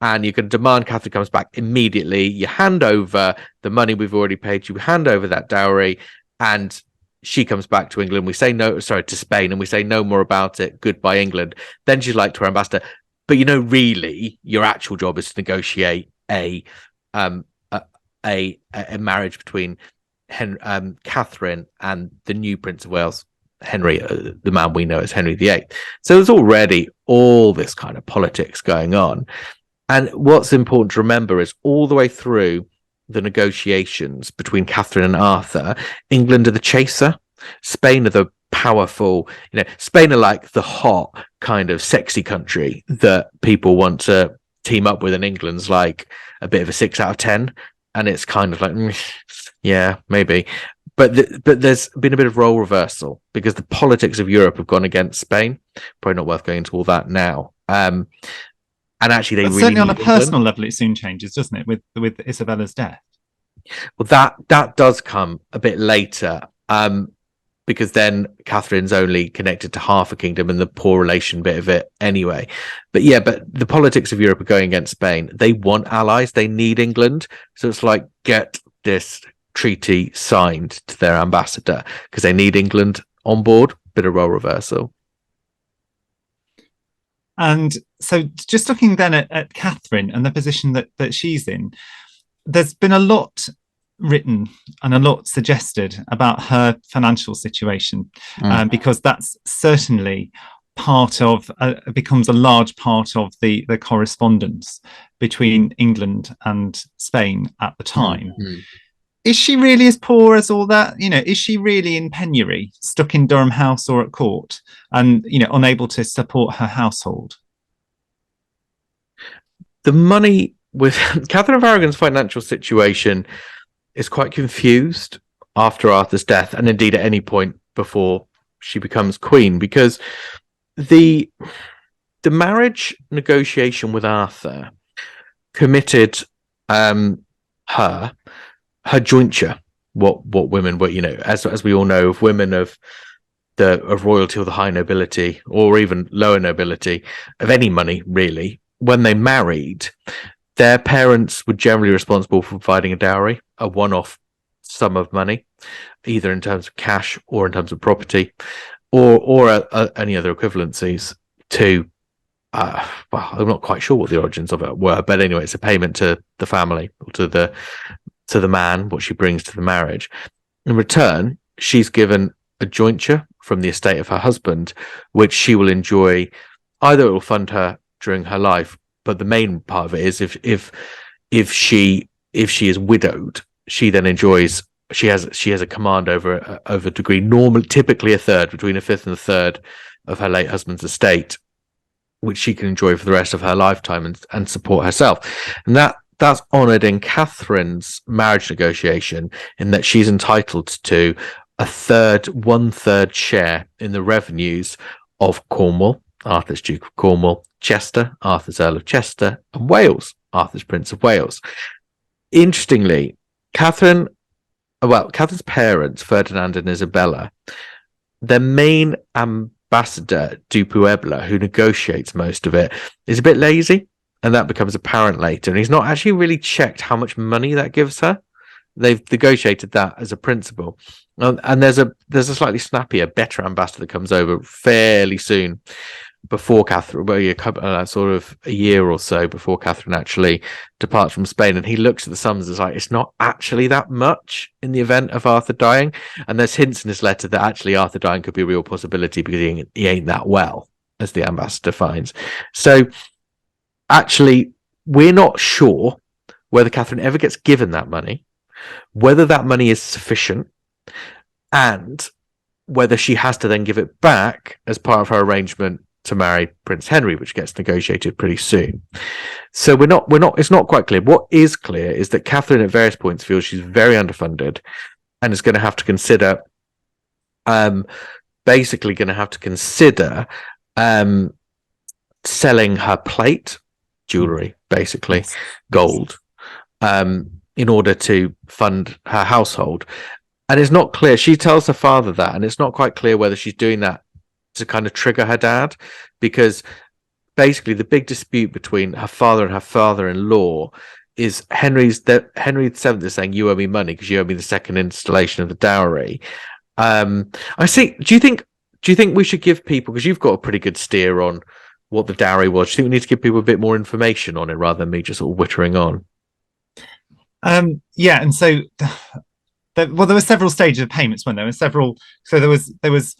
and you can demand Catherine comes back immediately. You hand over the money we've already paid. You hand over that dowry, and she comes back to England. We say no, sorry, to Spain, and we say no more about it. Goodbye, England. Then she's like to her ambassador, but really, your actual job is to negotiate a marriage between Catherine and the new Prince of Wales, Henry, the man we know as Henry VIII. So there's already all this kind of politics going on. And what's important to remember is all the way through the negotiations between Catherine and Arthur, England are the chaser, Spain are the powerful, Spain are like the hot kind of sexy country that people want to team up with, and England's like a bit of a 6 out of 10, and it's kind of like yeah, maybe, but there's been a bit of role reversal because the politics of Europe have gone against Spain. Probably not worth going into all that now. And actually, they really certainly on a personal level, it soon changes, doesn't it? With Isabella's death. Well, that does come a bit later, because then Catherine's only connected to half a kingdom and the poor relation bit of it anyway. But the politics of Europe are going against Spain. They want allies. They need England. So it's like, get this treaty signed to their ambassador because they need England on board. Bit of role reversal. And so just looking then at Catherine and the position that she's in, there's been a lot written and a lot suggested about her financial situation, because that's certainly part of becomes a large part of the correspondence between England and Spain at the time. Is she really as poor as all that? Is she really in penury, stuck in Durham House or at court, and unable to support her household? The money with Catherine of Aragon's financial situation is quite confused after Arthur's death, and indeed at any point before she becomes queen, because the marriage negotiation with Arthur committed her jointure, what women were, as we all know, of women of royalty or the high nobility or even lower nobility of any money really, when they married, their parents were generally responsible for providing a dowry, a one-off sum of money, either in terms of cash or in terms of property, or any other equivalencies to, well, I'm not quite sure what the origins of it were, but anyway, it's a payment to the family or to the man, what she brings to the marriage. In return, she's given a jointure from the estate of her husband, which she will enjoy. Either it will fund her during her life, but the main part of it is if she is widowed, she then enjoys. She has a command over a degree, typically a third, between a fifth and a third of her late husband's estate, which she can enjoy for the rest of her lifetime and support herself. And that's honoured in Catherine's marriage negotiation, in that she's entitled to one third share in the revenues of Cornwall, Arthur's Duke of Cornwall, Chester, Arthur's Earl of Chester, and Wales, Arthur's Prince of Wales. Interestingly, Catherine's parents, Ferdinand and Isabella, their main ambassador, Du Puebla, who negotiates most of it, is a bit lazy, and that becomes apparent later. And he's not actually really checked how much money that gives her. They've negotiated that as a principle. And there's a slightly snappier, better ambassador that comes over fairly soon before Catherine, sort of a year or so before Catherine actually departs from Spain, and he looks at the sums and is like, it's not actually that much in the event of Arthur dying. And there's hints in this letter that actually Arthur dying could be a real possibility because he ain't that well, as the ambassador finds. So actually, we're not sure whether Catherine ever gets given that money, whether that money is sufficient, and whether she has to then give it back as part of her arrangement to marry Prince Henry, which gets negotiated pretty soon. So it's not quite clear. What is clear is that Catherine at various points feels she's very underfunded and is going to have to consider selling her plate, jewelry, basically gold, in order to fund her household. And it's not clear. She tells her father that, and it's not quite clear whether she's doing that to kind of trigger her dad, because basically the big dispute between her father and her father-in-law is Henry VII is saying, you owe me money because you owe me the second installation of the dowry. I see. Do you think we should give people, because you've got a pretty good steer on what the dowry was, do you think we need to give people a bit more information on it rather than me just sort of whittering on? Yeah, and so there were several stages of payments, weren't there? So there was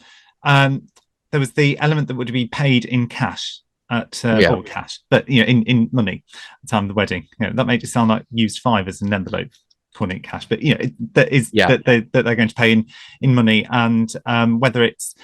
there was the element that would be paid in cash or cash, but in money at the time of the wedding. That makes it sound like used five as an envelope, calling it cash, but that they're going to pay in money, and whether it's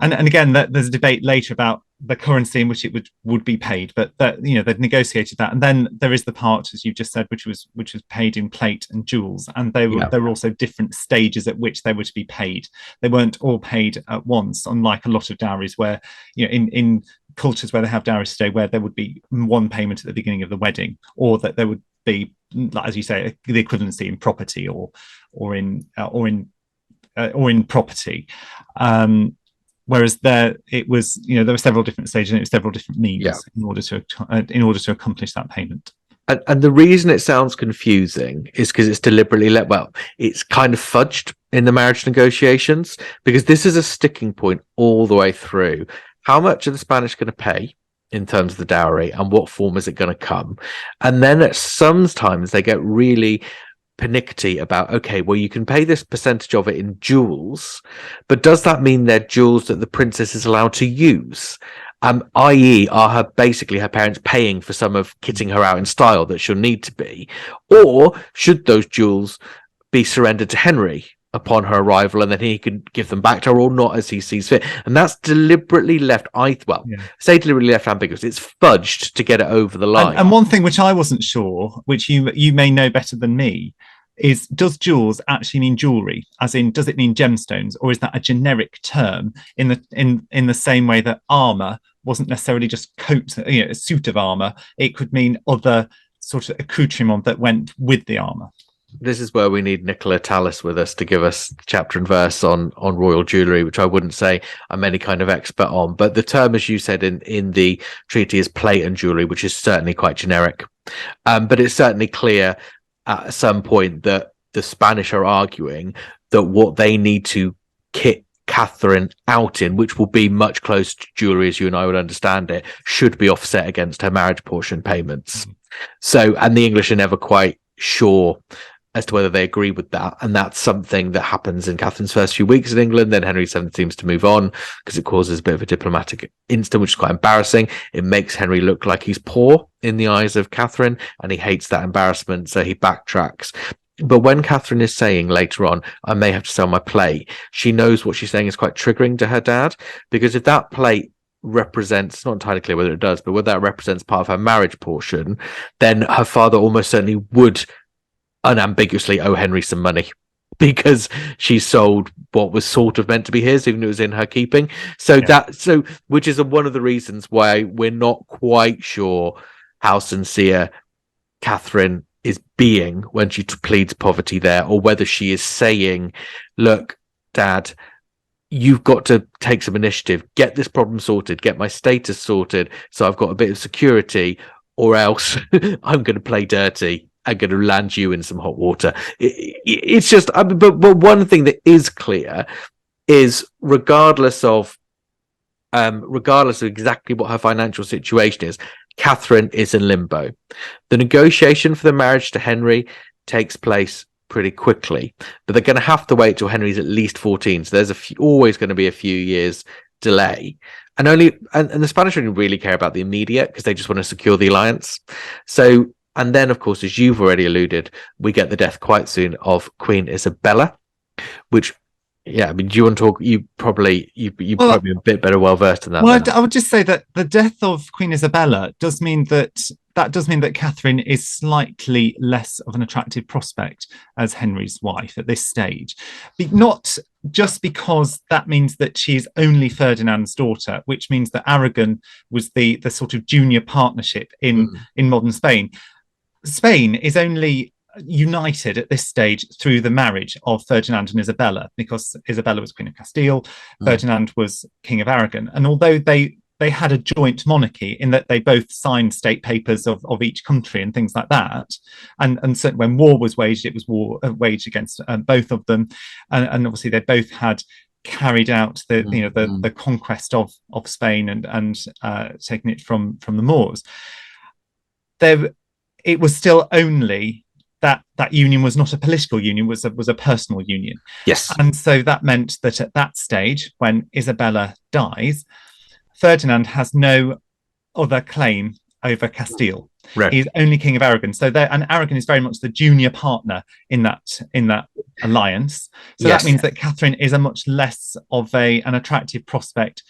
and again there's a debate later about the currency in which it would be paid, but they've negotiated that, and then there is the part, as you just said, which was paid in plate and jewels, and there were also different stages at which they were to be paid. They weren't all paid at once, unlike a lot of dowries where in cultures where they have dowries today, where there would be one payment at the beginning of the wedding, or that there would be, as you say, the equivalency in property or in property. Whereas there were several different stages and it was several different means in order to accomplish that payment. And the reason it sounds confusing is because it's deliberately it's kind of fudged in the marriage negotiations, because this is a sticking point all the way through. How much are the Spanish going to pay in terms of the dowry, and what form is it going to come? And then at sometimes they get really pernickety about, okay, well, you can pay this percentage of it in jewels, but does that mean they're jewels that the princess is allowed to use? I.e., are her parents paying for some of kitting her out in style that she'll need to be? Or should those jewels be surrendered to Henry upon her arrival, and then he can give them back to her or not as he sees fit? And that's deliberately left, say deliberately left ambiguous. It's fudged to get it over the line. And one thing which I wasn't sure, which you may know better than me, is, does jewels actually mean jewelry? As in, does it mean gemstones, or is that a generic term in the same way that armor wasn't necessarily just coat, a suit of armor? It could mean other sort of accoutrement that went with the armor. This is where we need Nicola Tallis with us to give us chapter and verse on royal jewellery, which I wouldn't say I'm any kind of expert on. But the term, as you said in the treaty, is plate and jewellery, which is certainly quite generic. But it's certainly clear at some point that the Spanish are arguing that what they need to kit Catherine out in, which will be much closer to jewellery as you and I would understand it, should be offset against her marriage portion payments. So, and the English are never quite sure as to whether they agree with that, and that's something that happens in Catherine's first few weeks in England. Then Henry VII seems to move on because it causes a bit of a diplomatic incident, which is quite embarrassing. It makes Henry look like he's poor in the eyes of Catherine, and he hates that embarrassment, so he backtracks. But when Catherine is saying later on, I may have to sell my plate, she knows what she's saying is quite triggering to her dad, because if that plate represents, it's not entirely clear whether it does, but whether that represents part of her marriage portion, then her father almost certainly would unambiguously owe Henry some money, because she sold what was sort of meant to be his, even though it was in her keeping. Which is one of the reasons why we're not quite sure how sincere Catherine is being when she pleads poverty there, or whether she is saying, look, Dad, you've got to take some initiative, get this problem sorted, get my status sorted, so I've got a bit of security, or else I'm going to play dirty. I'm going to land you in some hot water. It's just, but one thing that is clear is regardless of exactly what her financial situation is, Catherine is in limbo. The negotiation for the marriage to Henry takes place pretty quickly, but they're going to have to wait till Henry's at least 14. So there's always going to be a few years delay. And the Spanish don't really care about the immediate, because they just want to secure the alliance. So, and then, of course, as you've already alluded, we get the death quite soon of Queen Isabella, which, do you want to talk? You probably a bit better well versed in that. Well, I would just say that the death of Queen Isabella does mean that Catherine is slightly less of an attractive prospect as Henry's wife at this stage, not just because that means that she is only Ferdinand's daughter, which means that Aragon was the sort of junior partnership in modern Spain. Spain is only united at this stage through the marriage of Ferdinand and Isabella, because Isabella was Queen of Castile, Ferdinand was King of Aragon. And although they had a joint monarchy in that they both signed state papers of each country and things like that, and certainly when war was waged, it was war waged against both of them, and obviously they both had carried out the conquest of Spain and taking it from the Moors. It was still only that union was not a political union, was a personal union. Yes. And so that meant that at that stage, when Isabella dies, Ferdinand has no other claim over Castile. Right. He's only King of Aragon. So there, and Aragon is very much the junior partner in that alliance. So Yes. that means that Catherine is a much less of an attractive prospect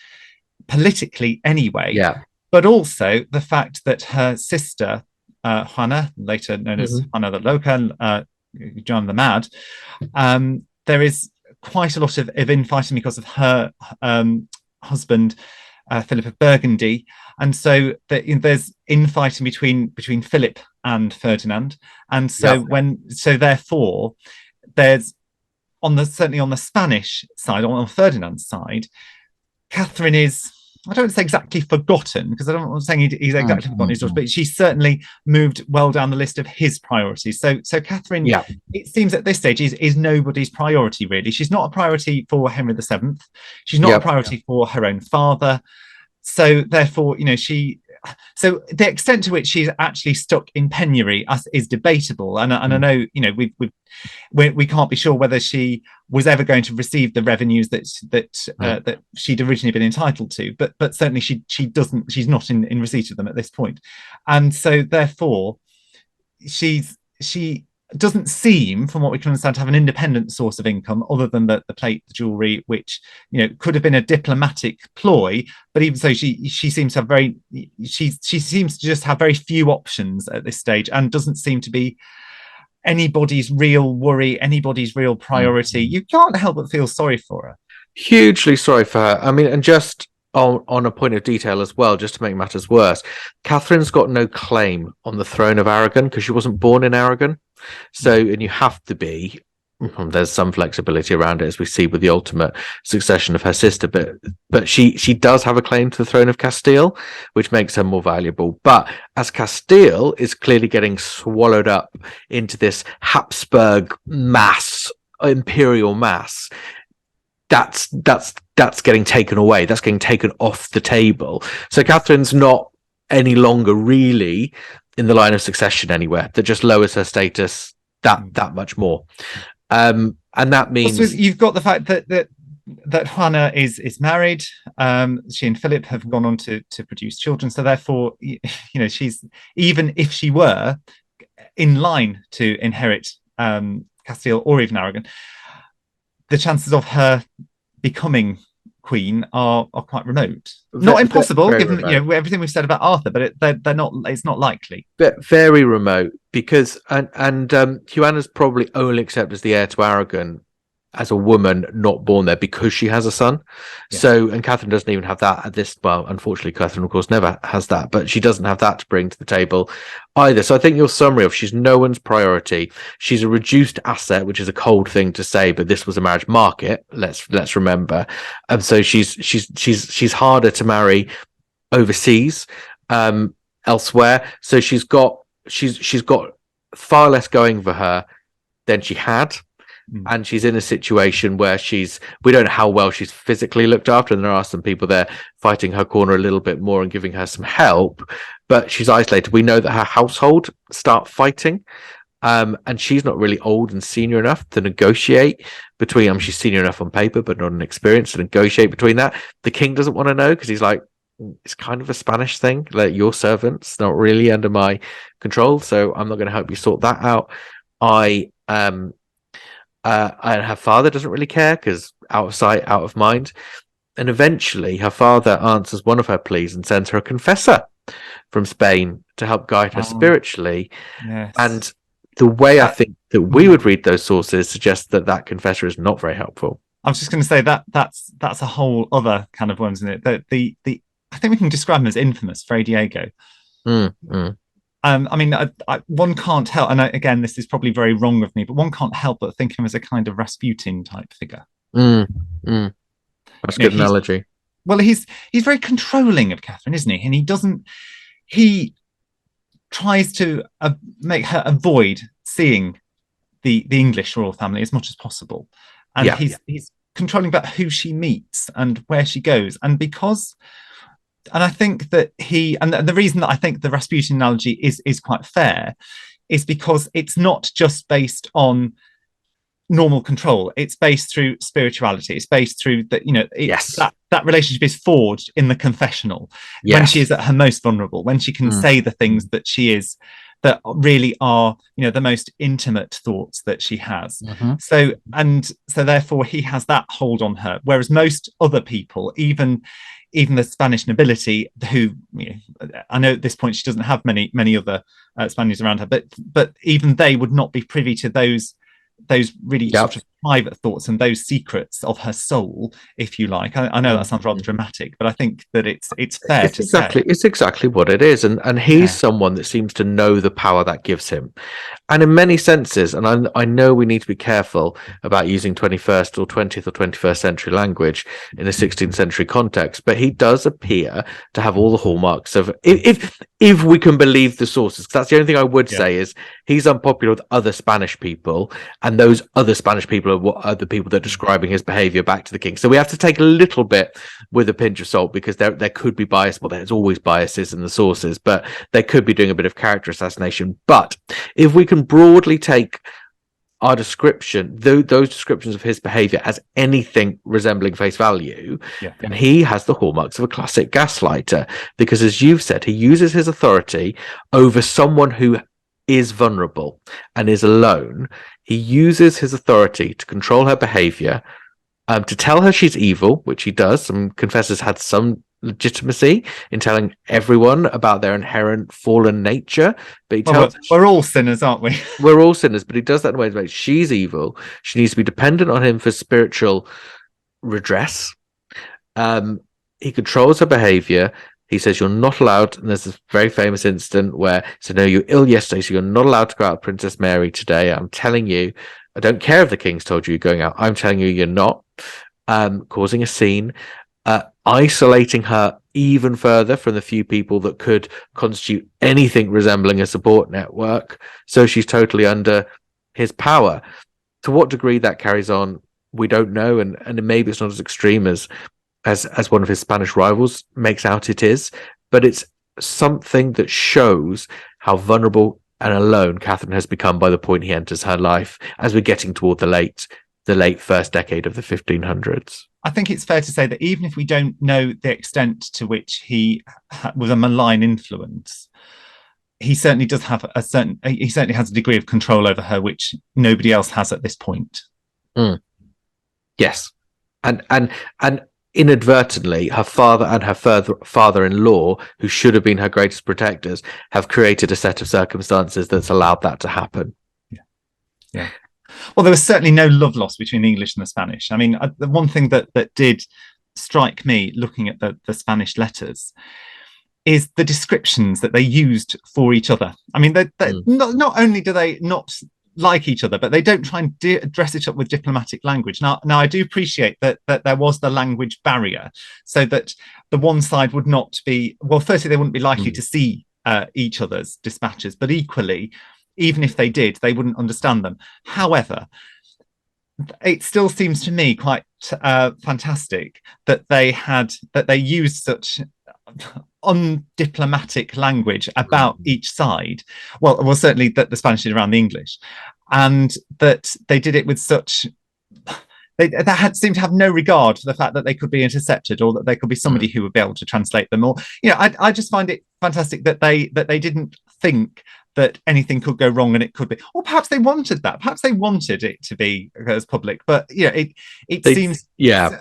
politically anyway. Yeah. But also the fact that her sister, Juana, later known as Juana the Loca, John the Mad, there is quite a lot of infighting because of her husband, Philip of Burgundy, and so there's infighting between Philip and Ferdinand, and so therefore there's certainly on the Spanish side, on Ferdinand's side, Catherine is, I don't say exactly forgotten, because I'm not saying he's exactly forgotten his daughter, but she's certainly moved well down the list of his priorities. So Catherine, it seems at this stage, is nobody's priority, really. She's not a priority for Henry VII. She's not a priority for her own father. So therefore, so the extent to which she's actually stuck in penury is debatable. And I know, we can't be sure whether she was ever going to receive the revenues that she'd originally been entitled to, but certainly she's not in receipt of them at this point. And so therefore she doesn't seem, from what we can understand, to have an independent source of income other than the plate, the jewelry, which could have been a diplomatic ploy. But even so, she seems to have she seems to just have very few options at this stage, and doesn't seem to be anybody's real worry, anybody's real priority. You can't help but feel sorry for her. Hugely sorry for her. I mean, and just on a point of detail as well, just to make matters worse, Catherine's got no claim on the throne of Aragon because she wasn't born in Aragon. So, and you have to be, there's some flexibility around it, as we see with the ultimate succession of her sister, but she does have a claim to the throne of Castile, which makes her more valuable. But as Castile is clearly getting swallowed up into this Habsburg mass, imperial mass, that's getting taken away. That's getting taken off the table. So Catherine's not any longer really in the line of succession anywhere. That just lowers her status that much more. And that means also, you've got the fact that Juana is married. She and Philip have gone on to produce children. So therefore, she's, even if she were in line to inherit Castile or even Aragon, the chances of her becoming queen are quite remote. Not impossible, given everything we've said about Arthur, but they're not. It's not likely. But very remote, because and Juana's probably only accepted as the heir to Aragon as a woman not born there because she has a son. Yeah. So, and Catherine doesn't even have that at this. Well, unfortunately, Catherine, of course, never has that, but she doesn't have that to bring to the table either. So I think your summary of she's no one's priority. She's a reduced asset, which is a cold thing to say, but this was a marriage market. Let's remember. And so she's harder to marry overseas, elsewhere. So she's got far less going for her than she had. And she's in a situation where we don't know how well she's physically looked after, and there are some people there fighting her corner a little bit more and giving her some help, but she's isolated. We know that her household start fighting, and she's not really old and senior enough to negotiate between, she's senior enough on paper, but not an experience to negotiate between that. The king doesn't want to know because he's like, it's kind of a Spanish thing, like your servant's not really under my control, so I'm not going to help you sort that out. And her father doesn't really care because out of sight, out of mind. And eventually her father answers one of her pleas and sends her a confessor from Spain to help guide her spiritually. Yes. And the way I think that we would read those sources suggests that confessor is not very helpful. I was just going to say that's a whole other kind of worms in it. The I think we can describe him as infamous, Fray Diego. I mean, one can't help, and again, this is probably very wrong of me, but one can't help but think of him as a kind of Rasputin type figure. That's a good analogy. Well, he's very controlling of Catherine, isn't he? And he tries to make her avoid seeing the English royal family as much as possible, and he's controlling about who she meets and where she goes, and because. And I think that the reason that I think the Rasputin analogy is quite fair is because it's not just based on normal control. It's based through spirituality. It's based through that, Yes. that relationship is forged in the confessional when she is Yes. at her most vulnerable, when she can say the things that she is, that really are, the most intimate thoughts that she has. So therefore he has that hold on her, whereas most other people, even the Spanish nobility, who, I know at this point she doesn't have many other Spaniards around her, but even they would not be privy to those really sort of private thoughts and those secrets of her soul, if you like. I know that sounds rather dramatic, but I think that it's fair to say. It's exactly what it is, and he's someone that seems to know the power that gives him, and in many senses, and I know we need to be careful about using 21st or 20th or 21st century language in a 16th century context, but he does appear to have all the hallmarks of, if we can believe the sources, because that's the only thing I would say is he's unpopular with other Spanish people, and those other Spanish people are what are the people that are describing his behavior back to the king. So we have to take a little bit with a pinch of salt, because there could be bias. Well, there's always biases in the sources, but they could be doing a bit of character assassination. But if we can broadly take our description, those descriptions of his behavior, as anything resembling face value, then he has the hallmarks of a classic gaslighter, because, as you've said, he uses his authority over someone who is vulnerable and is alone. He uses his authority to control her behavior, to tell her she's evil, which he does. Some confessors had some legitimacy in telling everyone about their inherent fallen nature, but he tells we're all sinners, aren't we? We're all sinners, but he does that in ways like she's evil. She needs to be dependent on him for spiritual redress. He controls her behavior. He says you're not allowed, and there's this very famous incident where he said, no, you're ill yesterday, so you're not allowed to go out with Princess Mary today. I'm telling you, I don't care if the king's told you you're going out. I'm telling you you're not. Causing a scene, isolating her even further from the few people that could constitute anything resembling a support network. So she's totally under his power. To what degree that carries on, we don't know, and maybe it's not as extreme as one of his Spanish rivals makes out it is, but it's something that shows how vulnerable and alone Catherine has become by the point he enters her life, as we're getting toward the late first decade of the 1500s. I think it's fair to say that even if we don't know the extent to which he was a malign influence, he certainly does have he certainly has a degree of control over her which nobody else has at this point. Yes, and inadvertently, her father and her father-in-law, who should have been her greatest protectors, have created a set of circumstances that's allowed that to happen. Yeah. Well, there was certainly no love lost between the English and the Spanish. I mean, the one thing that did strike me looking at the Spanish letters is the descriptions that they used for each other. I mean, not only do they not like each other, but they don't try and dress it up with diplomatic language. Now I do appreciate that there was the language barrier, so that the one side would not be, well, firstly, they wouldn't be likely to see each other's dispatches, but equally, even if they did, they wouldn't understand them. However, it still seems to me quite fantastic that they used such undiplomatic language about each side. Well, certainly that the Spanish did around the English, and that they did it with such. They seemed to have no regard for the fact that they could be intercepted, or that there could be somebody who would be able to translate them. Or, I just find it fantastic that they didn't think that anything could go wrong, and it could be, or perhaps they wanted that. Perhaps they wanted it to be as public, but it seems,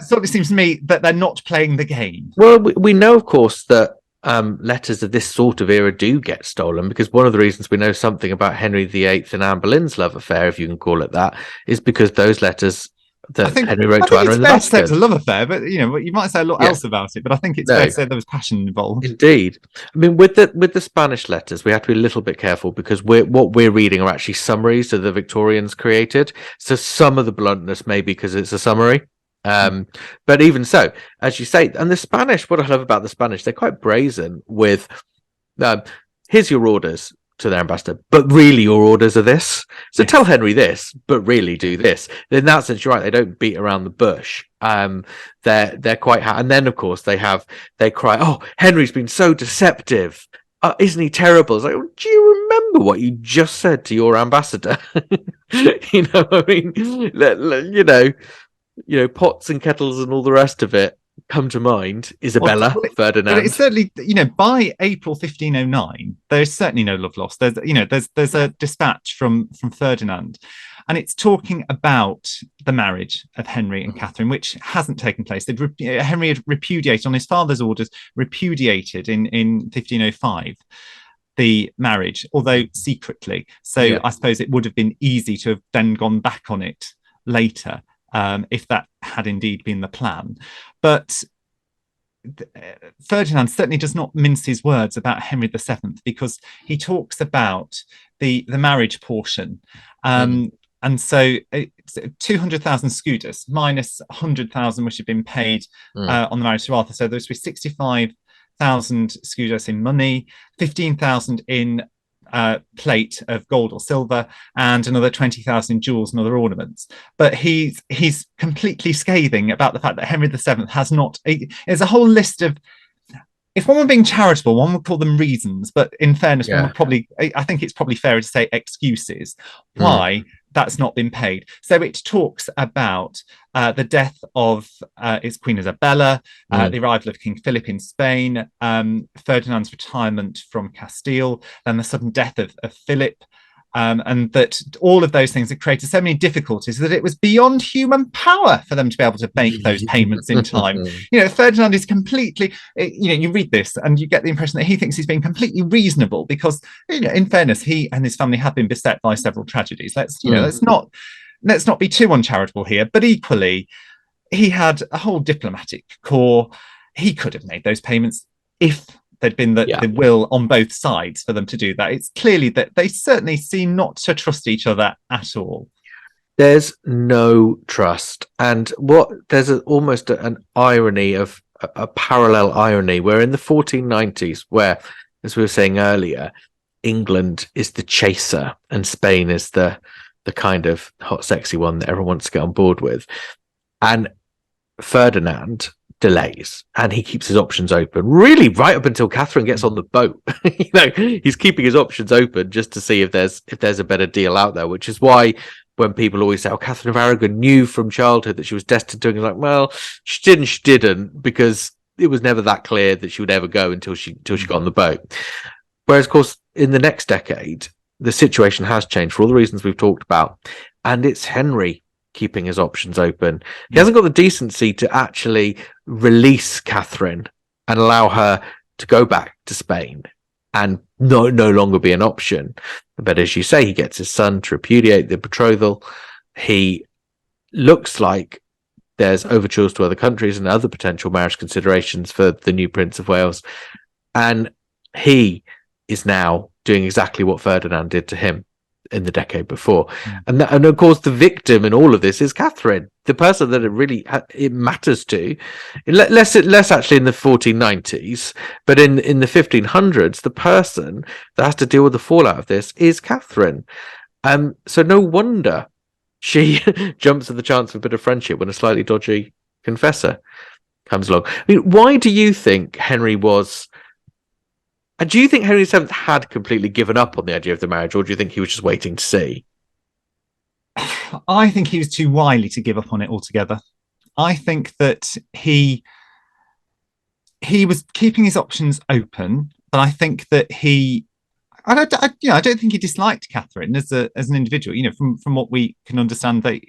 sort of seems to me that they're not playing the game. Well, we know, of course, that letters of this sort of era do get stolen, because one of the reasons we know something about Henry VIII and Anne Boleyn's love affair, if you can call it that, is because those letters that Henry wrote to Anna in the Vatican. It's a love affair, but you might say a lot else about it. But I think it's fair to say there was passion involved. Indeed, I mean, with the Spanish letters, we have to be a little bit careful, because what we're reading are actually summaries that the Victorians created. So some of the bluntness may be because it's a summary. But even so, as you say, and the Spanish, what I love about the Spanish, they're quite brazen with, here's your orders to their ambassador, but really your orders are this. So tell Henry this, but really do this. In that sense, you're right. They don't beat around the bush. They're quite, and then of course they cry, oh, Henry's been so deceptive. isn't he terrible? It's like, well, do you remember what you just said to your ambassador? You know, I mean, pots and kettles and all the rest of it come to mind. Isabella, But it's Ferdinand. certainly, by April 1509, there's certainly no love lost. There's a dispatch from Ferdinand, and it's talking about the marriage of Henry and Catherine, which hasn't taken place. Henry had repudiated, on his father's orders, repudiated in 1505 the marriage, although secretly. So Yeah. I suppose it would have been easy to have then gone back on it later, if that had indeed been the plan. But Ferdinand certainly does not mince his words about Henry VII, because he talks about the marriage portion. And so it's 200,000 scudos minus 100,000 which had been paid on the marriage to Arthur. So there's 65,000 scudos in money, 15,000 in plate of gold or silver, and another 20,000 in jewels and other ornaments. But he's completely scathing about the fact that Henry VII has not. There's a whole list of. If one were being charitable, one would call them reasons, but in fairness, one would probably. I think it's probably fairer to say excuses why that's not been paid. So it talks about the death of its Queen Isabella, the arrival of King Philip in Spain, Ferdinand's retirement from Castile, then the sudden death of Philip, and that all of those things had created so many difficulties that it was beyond human power for them to be able to make those payments in time. Ferdinand is completely, you read this and you get the impression that he thinks he's being completely reasonable because, in fairness, he and his family have been beset by several tragedies. Let's not be too uncharitable here, but equally, he had a whole diplomatic corps. He could have made those payments if there'd been the will on both sides for them to do that. It's clearly that they certainly seem not to trust each other at all. There's no trust. And there's almost an irony of a parallel irony where in the 1490s, where, as we were saying earlier, England is the chaser and Spain is the kind of hot, sexy one that everyone wants to get on board with. And Ferdinand delays and he keeps his options open really right up until Catherine gets on the boat. He's keeping his options open just to see if there's a better deal out there, which is why when people always say, Catherine of Aragon knew from childhood that she was destined to, like, well, she didn't, because it was never that clear that she would ever go until she got on the boat. Whereas, of course, in the next decade, the situation has changed for all the reasons we've talked about, and it's Henry keeping his options open. He hasn't got the decency to actually release Catherine and allow her to go back to Spain and no longer be an option. But as you say, he gets his son to repudiate the betrothal. He looks like there's overtures to other countries and other potential marriage considerations for the new Prince of Wales. And he is now doing exactly what Ferdinand did to him in the decade before. And of course the victim in all of this is Catherine, the person that it matters to, less actually in the 1490s, but in the 1500s, the person that has to deal with the fallout of this is Catherine. So no wonder she jumps at the chance of a bit of friendship when a slightly dodgy confessor comes along. I mean, why do you think Henry was... And do you think Henry VII had completely given up on the idea of the marriage, or do you think he was just waiting to see? I think he was too wily to give up on it altogether. I think that he was keeping his options open, but I think that I don't think he disliked Catherine as an individual. From what we can understand, that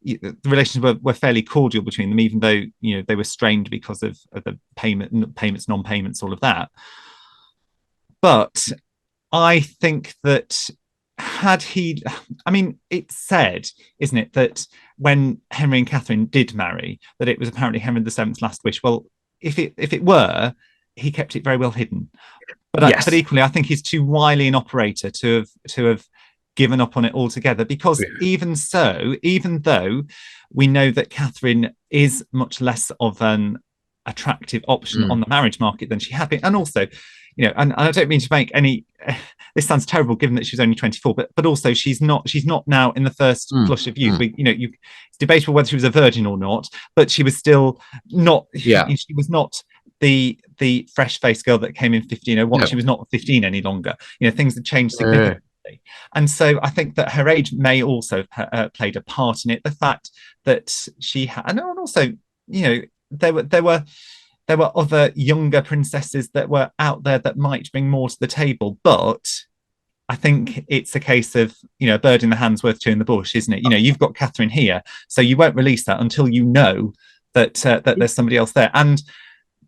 the relations were fairly cordial between them, even though they were strained because of the payments, non-payments, all of that. But I think that it's said, isn't it, that when Henry and Catherine did marry, that it was apparently Henry VII's last wish. Well, if it were, he kept it very well hidden. But yes. But equally, I think he's too wily an operator to have given up on it altogether, because even though we know that Catherine is much less of an attractive option on the marriage market than she had been, and also, and I don't mean to make any this sounds terrible given that she's only 24, but also she's not now in the first flush of youth. It's debatable whether she was a virgin or not, but she was still not. She was not the the fresh-faced girl that came in 1501. No. She was not 15 any longer. Things had changed No. significantly. And so I think that her age may also have played a part in it. The fact that she had, and also, there were other younger princesses that were out there that might bring more to the table. But I think it's a case of, a bird in the hand's worth two in the bush, isn't it? You've got Catherine here, so you won't release that until you know that there's somebody else there.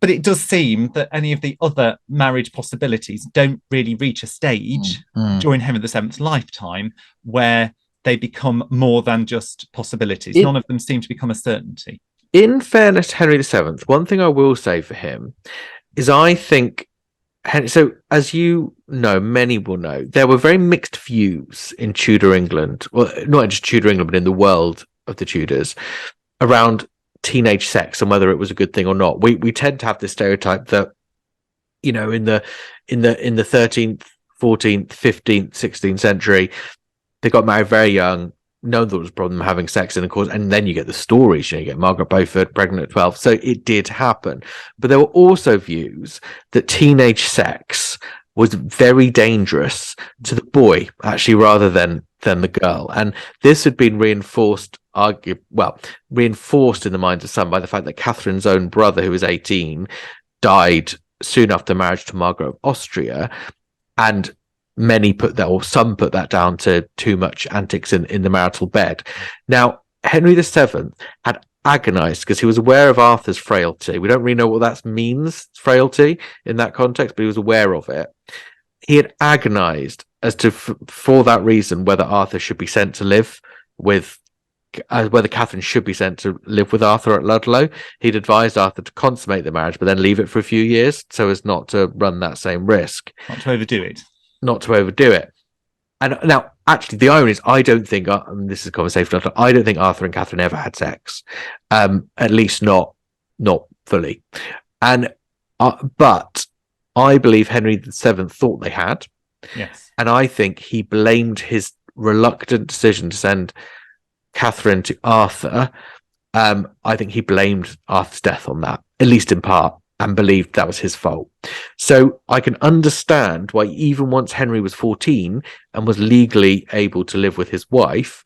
But it does seem that any of the other marriage possibilities don't really reach a stage during Henry VII's lifetime where they become more than just possibilities. None of them seem to become a certainty. In fairness to Henry VII, one thing I will say for him is I think, so as you know, many will know, there were very mixed views in Tudor England, well, not just Tudor England, but in the world of the Tudors, around teenage sex and whether it was a good thing or not. We tend to have this stereotype that, in the 13th, 14th, 15th, 16th century, they got married very young. No one thought it was a problem having sex, and of course, and then you get the stories. You get Margaret Beaufort pregnant at 12, so it did happen. But there were also views that teenage sex was very dangerous to the boy, actually, rather than the girl. And this had been reinforced in the minds of some by the fact that Catherine's own brother, who was 18, died soon after marriage to Margaret of Austria, and some put that down to too much antics in the marital bed. Now, Henry VII had agonized because he was aware of Arthur's frailty. We don't really know what that means, frailty, in that context, but he was aware of it. He had agonized as to, for that reason, whether Arthur should be sent to live with, whether Catherine should be sent to live with Arthur at Ludlow. He'd advised Arthur to consummate the marriage, but then leave it for a few years so as not to run that same risk. Not to overdo it. And now, actually, the irony is, I don't think, this is a conversation, I don't think Arthur and Catherine ever had sex. At least not fully. But I believe Henry VII thought they had. Yes. And I think he blamed his reluctant decision to send Catherine to Arthur. I think he blamed Arthur's death on that, at least in part, and believed that was his fault. So I can understand why, even once Henry was 14 and was legally able to live with his wife,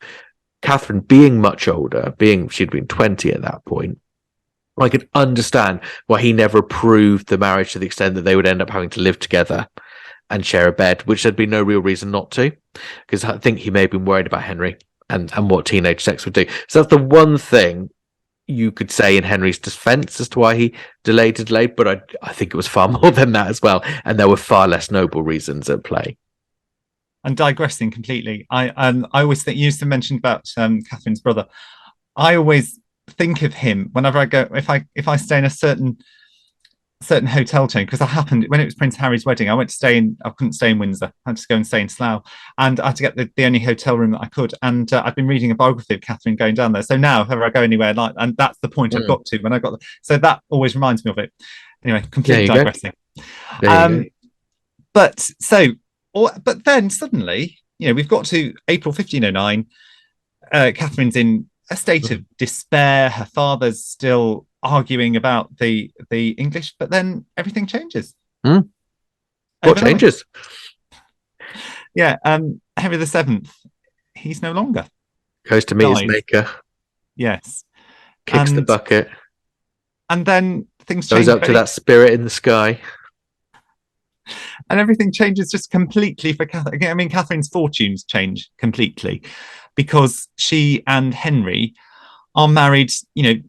Catherine being much older, she'd been 20 at that point, I could understand why he never approved the marriage to the extent that they would end up having to live together and share a bed, which there'd be no real reason not to, because I think he may have been worried about Henry and what teenage sex would do. So that's the one thing you could say in Henry's defense as to why he delayed, but I think it was far more than that as well, and there were far less noble reasons at play. And digressing completely, I always think, you used to mention about Catherine's brother. I always think of him whenever I go, if I stay in a certain hotel chain, because I happened, when it was Prince Harry's wedding, I couldn't stay in Windsor. I had to go and stay in Slough, and I had to get the only hotel room that I could. And I've been reading a biography of Catherine going down there. So now, if ever I go anywhere, and that's the point I've got to when I got there. So that always reminds me of it. Anyway, completely digressing. But then suddenly, we've got to April 1509. Catherine's in a state of despair. Her father's still arguing about the English, but then everything changes. What changes? Yeah, Henry VII, he's no longer. Goes to meet his maker. Yes. Kicks the bucket. And then things change. Goes up to that spirit in the sky. And everything changes just completely for Catherine. I mean, Catherine's fortunes change completely because she and Henry are married,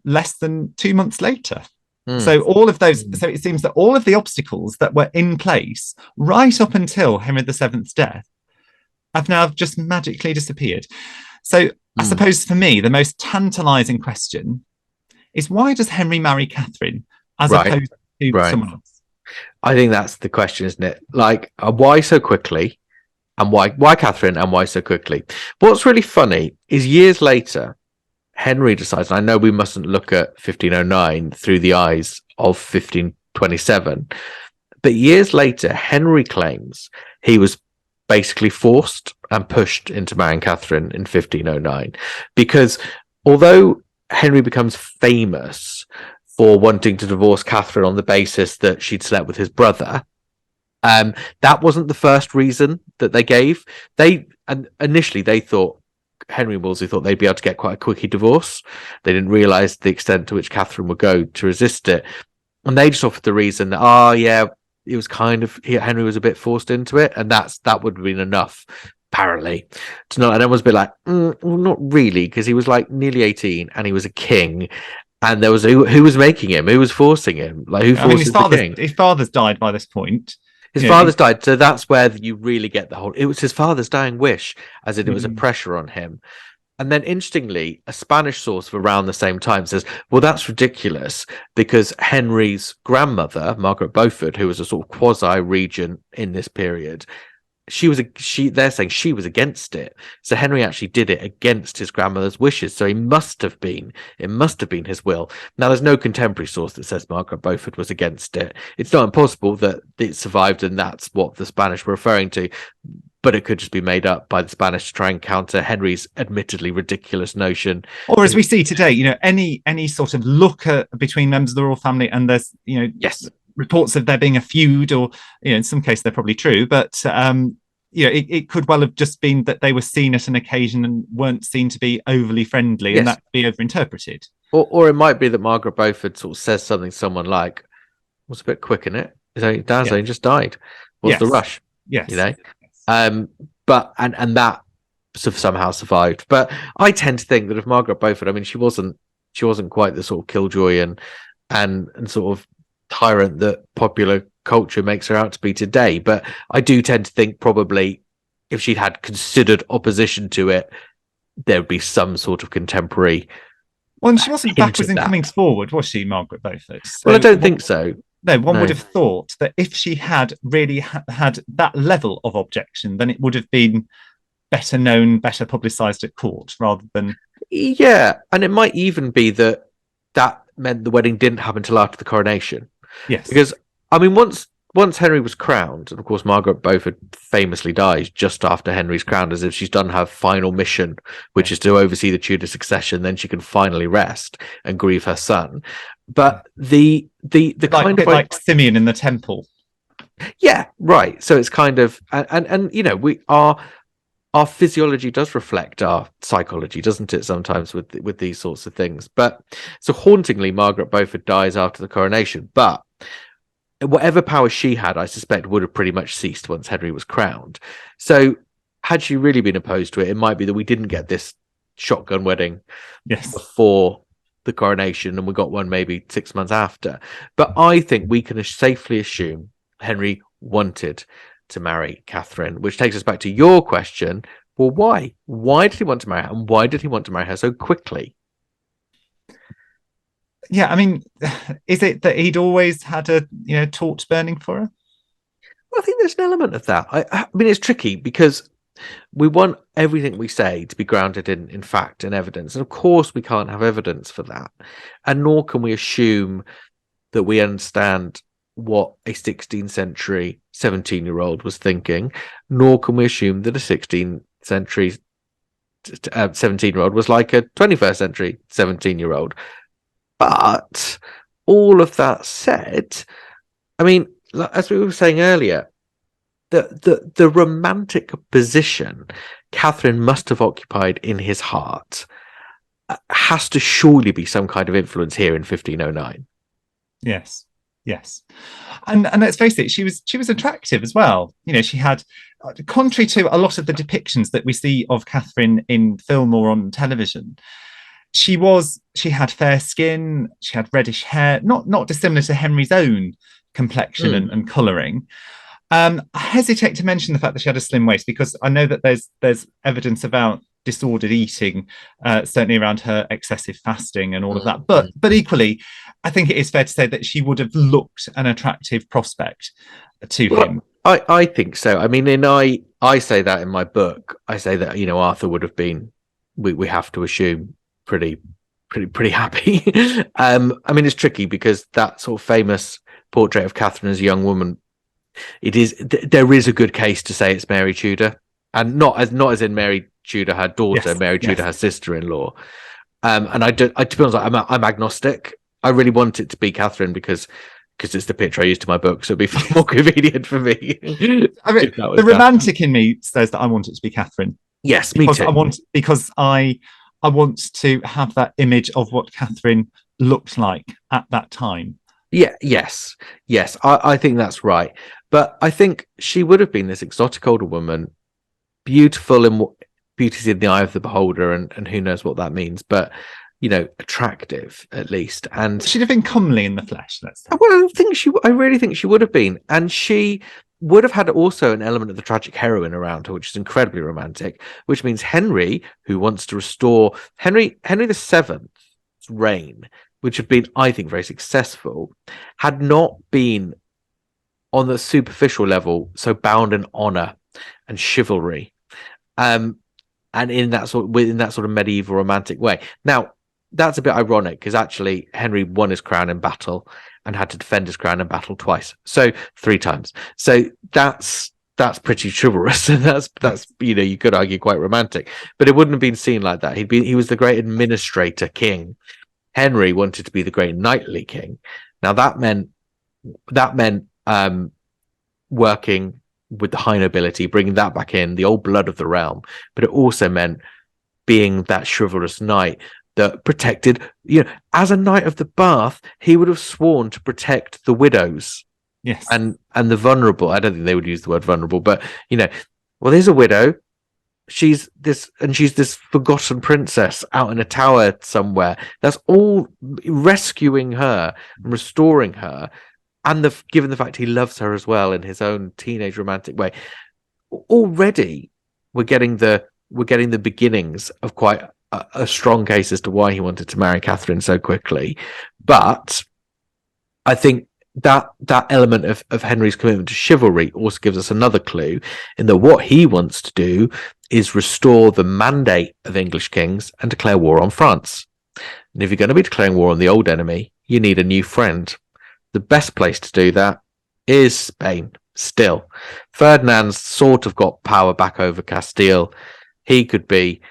less than 2 months later. So all of those, so it seems that all of the obstacles that were in place right up until Henry VII's death have now just magically disappeared. So I suppose for me, the most tantalizing question is, why does Henry marry Catherine as opposed to someone else? I think that's the question, isn't it? Like, why so quickly? And why Catherine, and why so quickly? What's really funny is, years later, Henry decides, and I know we mustn't look at 1509 through the eyes of 1527, but years later, Henry claims he was basically forced and pushed into marrying Catherine in 1509, because although Henry becomes famous for wanting to divorce Catherine on the basis that she'd slept with his brother. That wasn't the first reason that they gave. Initially they thought, Henry and Wolsey thought they'd be able to get quite a quickie divorce. They didn't realise the extent to which Catherine would go to resist it. And they just offered the reason that, it was kind of, Henry was a bit forced into it, and that would have been enough, apparently. To not, and everyone's a bit like, well, not really, because he was like nearly 18 and he was a king. And there was who was making him, who was forcing him, like who forces the king? His father's died by this point. His father's died, so that's where you really get the whole. It was his father's dying wish, as in it was a pressure on him. And then, interestingly, a Spanish source of around the same time says, "Well, that's ridiculous because Henry's grandmother, Margaret Beaufort, who was a sort of quasi-regent in this period, they're saying she was against it. So Henry actually did it against his grandmother's wishes. So it must have been his will. Now, there's no contemporary source that says Margaret Beaufort was against it. It's not impossible that it survived and that's what the Spanish were referring to, but it could just be made up by the Spanish to try and counter Henry's admittedly ridiculous notion. Or as we see today, any sort of look between members of the royal family, and there's, yes, reports of there being a feud, or in some cases they're probably true, but it could well have just been that they were seen at an occasion and weren't seen to be overly friendly, and that could be overinterpreted. Or it might be that Margaret Beaufort sort of says something to someone like, "Was a bit quick in it. Dad's only just died. What's the rush?" Yes. But that sort of somehow survived. But I tend to think that if Margaret Beaufort, I mean, she wasn't quite the sort of killjoy and sort of tyrant that popular culture makes her out to be today, but I do tend to think probably if she'd had considered opposition to it, there'd be some sort of contemporary. Well, and she wasn't backwards in coming forward, was she, Margaret Beaufort? So well, I don't think so. No, one would have thought that if she had really had that level of objection, then it would have been better known, better publicised at court, rather than. Yeah, and it might even be that meant the wedding didn't happen until after the coronation. Yes, because I mean, once Henry was crowned, and of course Margaret Beaufort famously dies just after Henry's crowned, as if she's done her final mission, which is to oversee the Tudor succession. Then she can finally rest and grieve her son. But the kind of like Simeon in the temple. Yeah, right. So it's kind of and our physiology does reflect our psychology, doesn't it? Sometimes with these sorts of things. But so hauntingly, Margaret Beaufort dies after the coronation. But whatever power she had, I suspect, would have pretty much ceased once Henry was crowned. So had she really been opposed to it, it might be that we didn't get this shotgun wedding before the coronation, and we got one maybe 6 months after. But I think we can safely assume Henry wanted to marry Catherine, which takes us back to your question. Well, why? Why did he want to marry her, and why did he want to marry her so quickly? Yeah, I mean, is it that he'd always had a torch burning for her? Well, I think there's an element of that. I mean, it's tricky because we want everything we say to be grounded in fact and evidence, and of course we can't have evidence for that, and nor can we assume that we understand what a 16th century 17-year-old was thinking, nor can we assume that a 16th century 17-year-old was like a 21st century 17-year-old. But all of that said, I mean, as we were saying earlier, the romantic position Catherine must have occupied in his heart has to surely be some kind of influence here in 1509. Yes. And let's face it, she was attractive as well. She had, contrary to a lot of the depictions that we see of Catherine in film or on television, she had fair skin, she had reddish hair, not dissimilar to Henry's own complexion and colouring. I hesitate to mention the fact that she had a slim waist, because I know that there's evidence about disordered eating, certainly around her excessive fasting and all of that. But equally, I think it is fair to say that she would have looked an attractive prospect to him. I think so. I mean, I say that in my book. I say that Arthur would have been. We have to assume pretty happy. I mean, it's tricky because that sort of famous portrait of Catherine as a young woman, there is a good case to say it's Mary Tudor, and not as in Mary Tudor, her daughter, Mary Tudor, her sister-in-law. And to be honest, I'm agnostic. I really want it to be Catherine because it's the picture I used in my book, so it'd be far more convenient for me. I mean, the romantic in me says that I want it to be Catherine. Yes, me too. I want to have that image of what Catherine looked like at that time. Yeah, yes. I think that's right. But I think she would have been this exotic older woman, beautiful in what beauty's in the eye of the beholder, and who knows what that means, but attractive at least. And she'd have been comely in the flesh. I really think she would have been, and she would have had also an element of the tragic heroine around her, which is incredibly romantic. Which means Henry, who wants to restore Henry VII's reign, which had been, I think, very successful, had not been on the superficial level so bound in honor and chivalry, and in that sort of medieval romantic way. Now, that's a bit ironic because actually Henry won his crown in battle and had to defend his crown in battle twice, so 3 times. So that's pretty chivalrous, and that's you could argue quite romantic, but it wouldn't have been seen like that. He was the great administrator king. Henry wanted to be the great knightly king. Now that meant working with the high nobility, bringing that back in, the old blood of the realm, but it also meant being that chivalrous knight that protected, as a knight of the Bath, he would have sworn to protect the widows. Yes. And the vulnerable. I don't think they would use the word vulnerable, but well, there's a widow. She's this forgotten princess out in a tower somewhere. That's all rescuing her and restoring her. And given the fact he loves her as well in his own teenage romantic way, already we're getting the beginnings of quite a strong case as to why he wanted to marry Catherine so quickly. But I think that element of Henry's commitment to chivalry also gives us another clue in that what he wants to do is restore the mandate of English kings and declare war on France. And if you're going to be declaring war on the old enemy, you need a new friend. The best place to do that is Spain. Still, Ferdinand's sort of got power back over Castile. He could be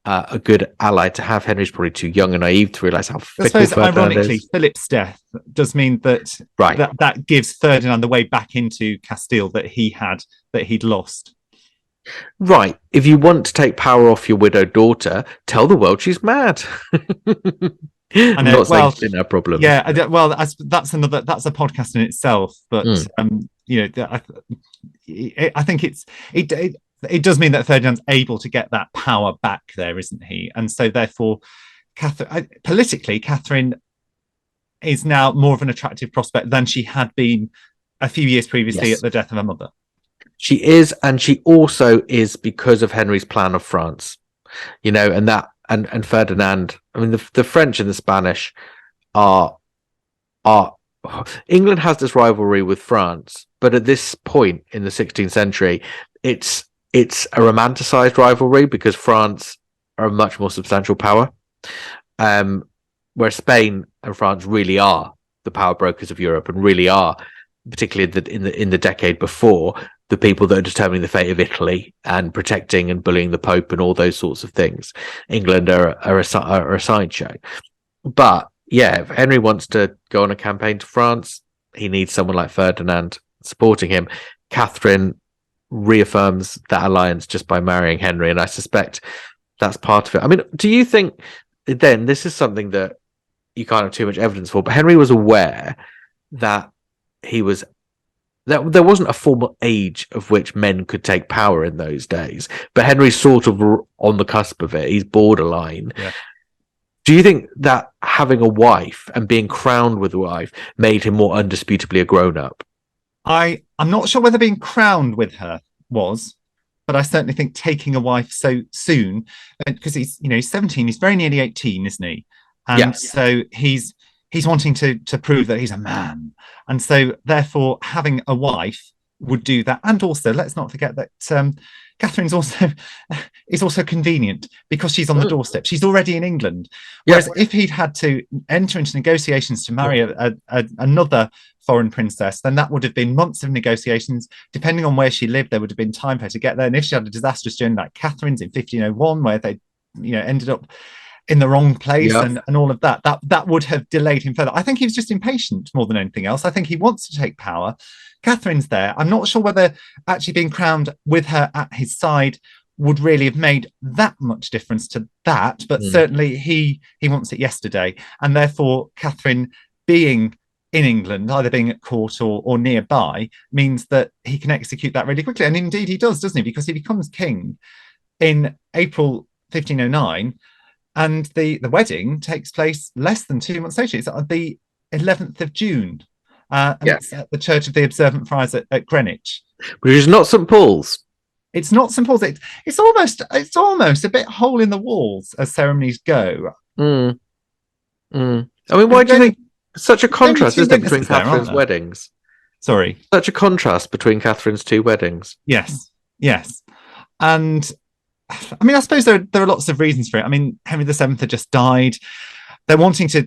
a good ally to have. Henry's probably too young and naive to realise how fickle Ferdinand ironically, is. Philip's death does mean that that gives Ferdinand the way back into Castile that he'd lost. Right. If you want to take power off your widowed daughter, tell the world she's mad. I'm not saying it's been a problem. Yeah, well, that's a podcast in itself. But I think it does mean that Ferdinand's able to get that power back there, isn't he? And so therefore, politically, Catherine is now more of an attractive prospect than she had been a few years previously at the death of her mother. She is, and she also is because of Henry's plan of France. And Ferdinand, I mean, the French and the Spanish are England has this rivalry with France, but at this point in the 16th century, it's a romanticized rivalry because France are a much more substantial power, where Spain and France really are the power brokers of Europe and really are, particularly in the decade before, the people that are determining the fate of Italy and protecting and bullying the Pope and all those sorts of things. England are a sideshow. But yeah, if Henry wants to go on a campaign to France, he needs someone like Ferdinand supporting him. Catherine reaffirms that alliance just by marrying Henry, and I suspect that's part of it. I mean, do you think then this is something that you can't have too much evidence for, but Henry was aware that there wasn't a formal age of which men could take power in those days, but Henry's sort of on the cusp of it. He's borderline. Yeah. Do you think that having a wife and being crowned with a wife made him more undisputably a grown-up? I'm not sure whether being crowned with her was, but I certainly think taking a wife so soon, because he's 17, he's very nearly 18, isn't he? And so he's wanting to prove that he's a man. And so therefore having a wife would do that. And also, let's not forget that Catherine's also convenient because she's on the doorstep. She's already in England. Whereas if he'd had to enter into negotiations to marry another foreign princess, then that would have been months of negotiations. Depending on where she lived, there would have been time for her to get there. And if she had a disastrous journey like Catherine's in 1501, where they ended up, in the wrong place, Yeah. and all of that would have delayed him further. I think he was just impatient more than anything else. I think he wants to take power. Catherine's there. I'm not sure whether actually being crowned with her at his side would really have made that much difference to that, but certainly he wants it yesterday, and therefore Catherine being in England, either being at court or nearby, means that he can execute that really quickly. And indeed he does, doesn't he? Because he becomes king in April 1509, and the wedding takes place less than 2 months later. It's on the 11th of June, and it's at the Church of the Observant Friars at Greenwich. Which is not St. Paul's. It's not St. Paul's. It's almost a bit hole in the walls as ceremonies go. I mean, why do you think such a contrast, isn't it, between Catherine's weddings? Sorry. Such a contrast between Catherine's two weddings. Yes. And I mean, I suppose there are lots of reasons for it. I mean, Henry VII had just died. They're wanting to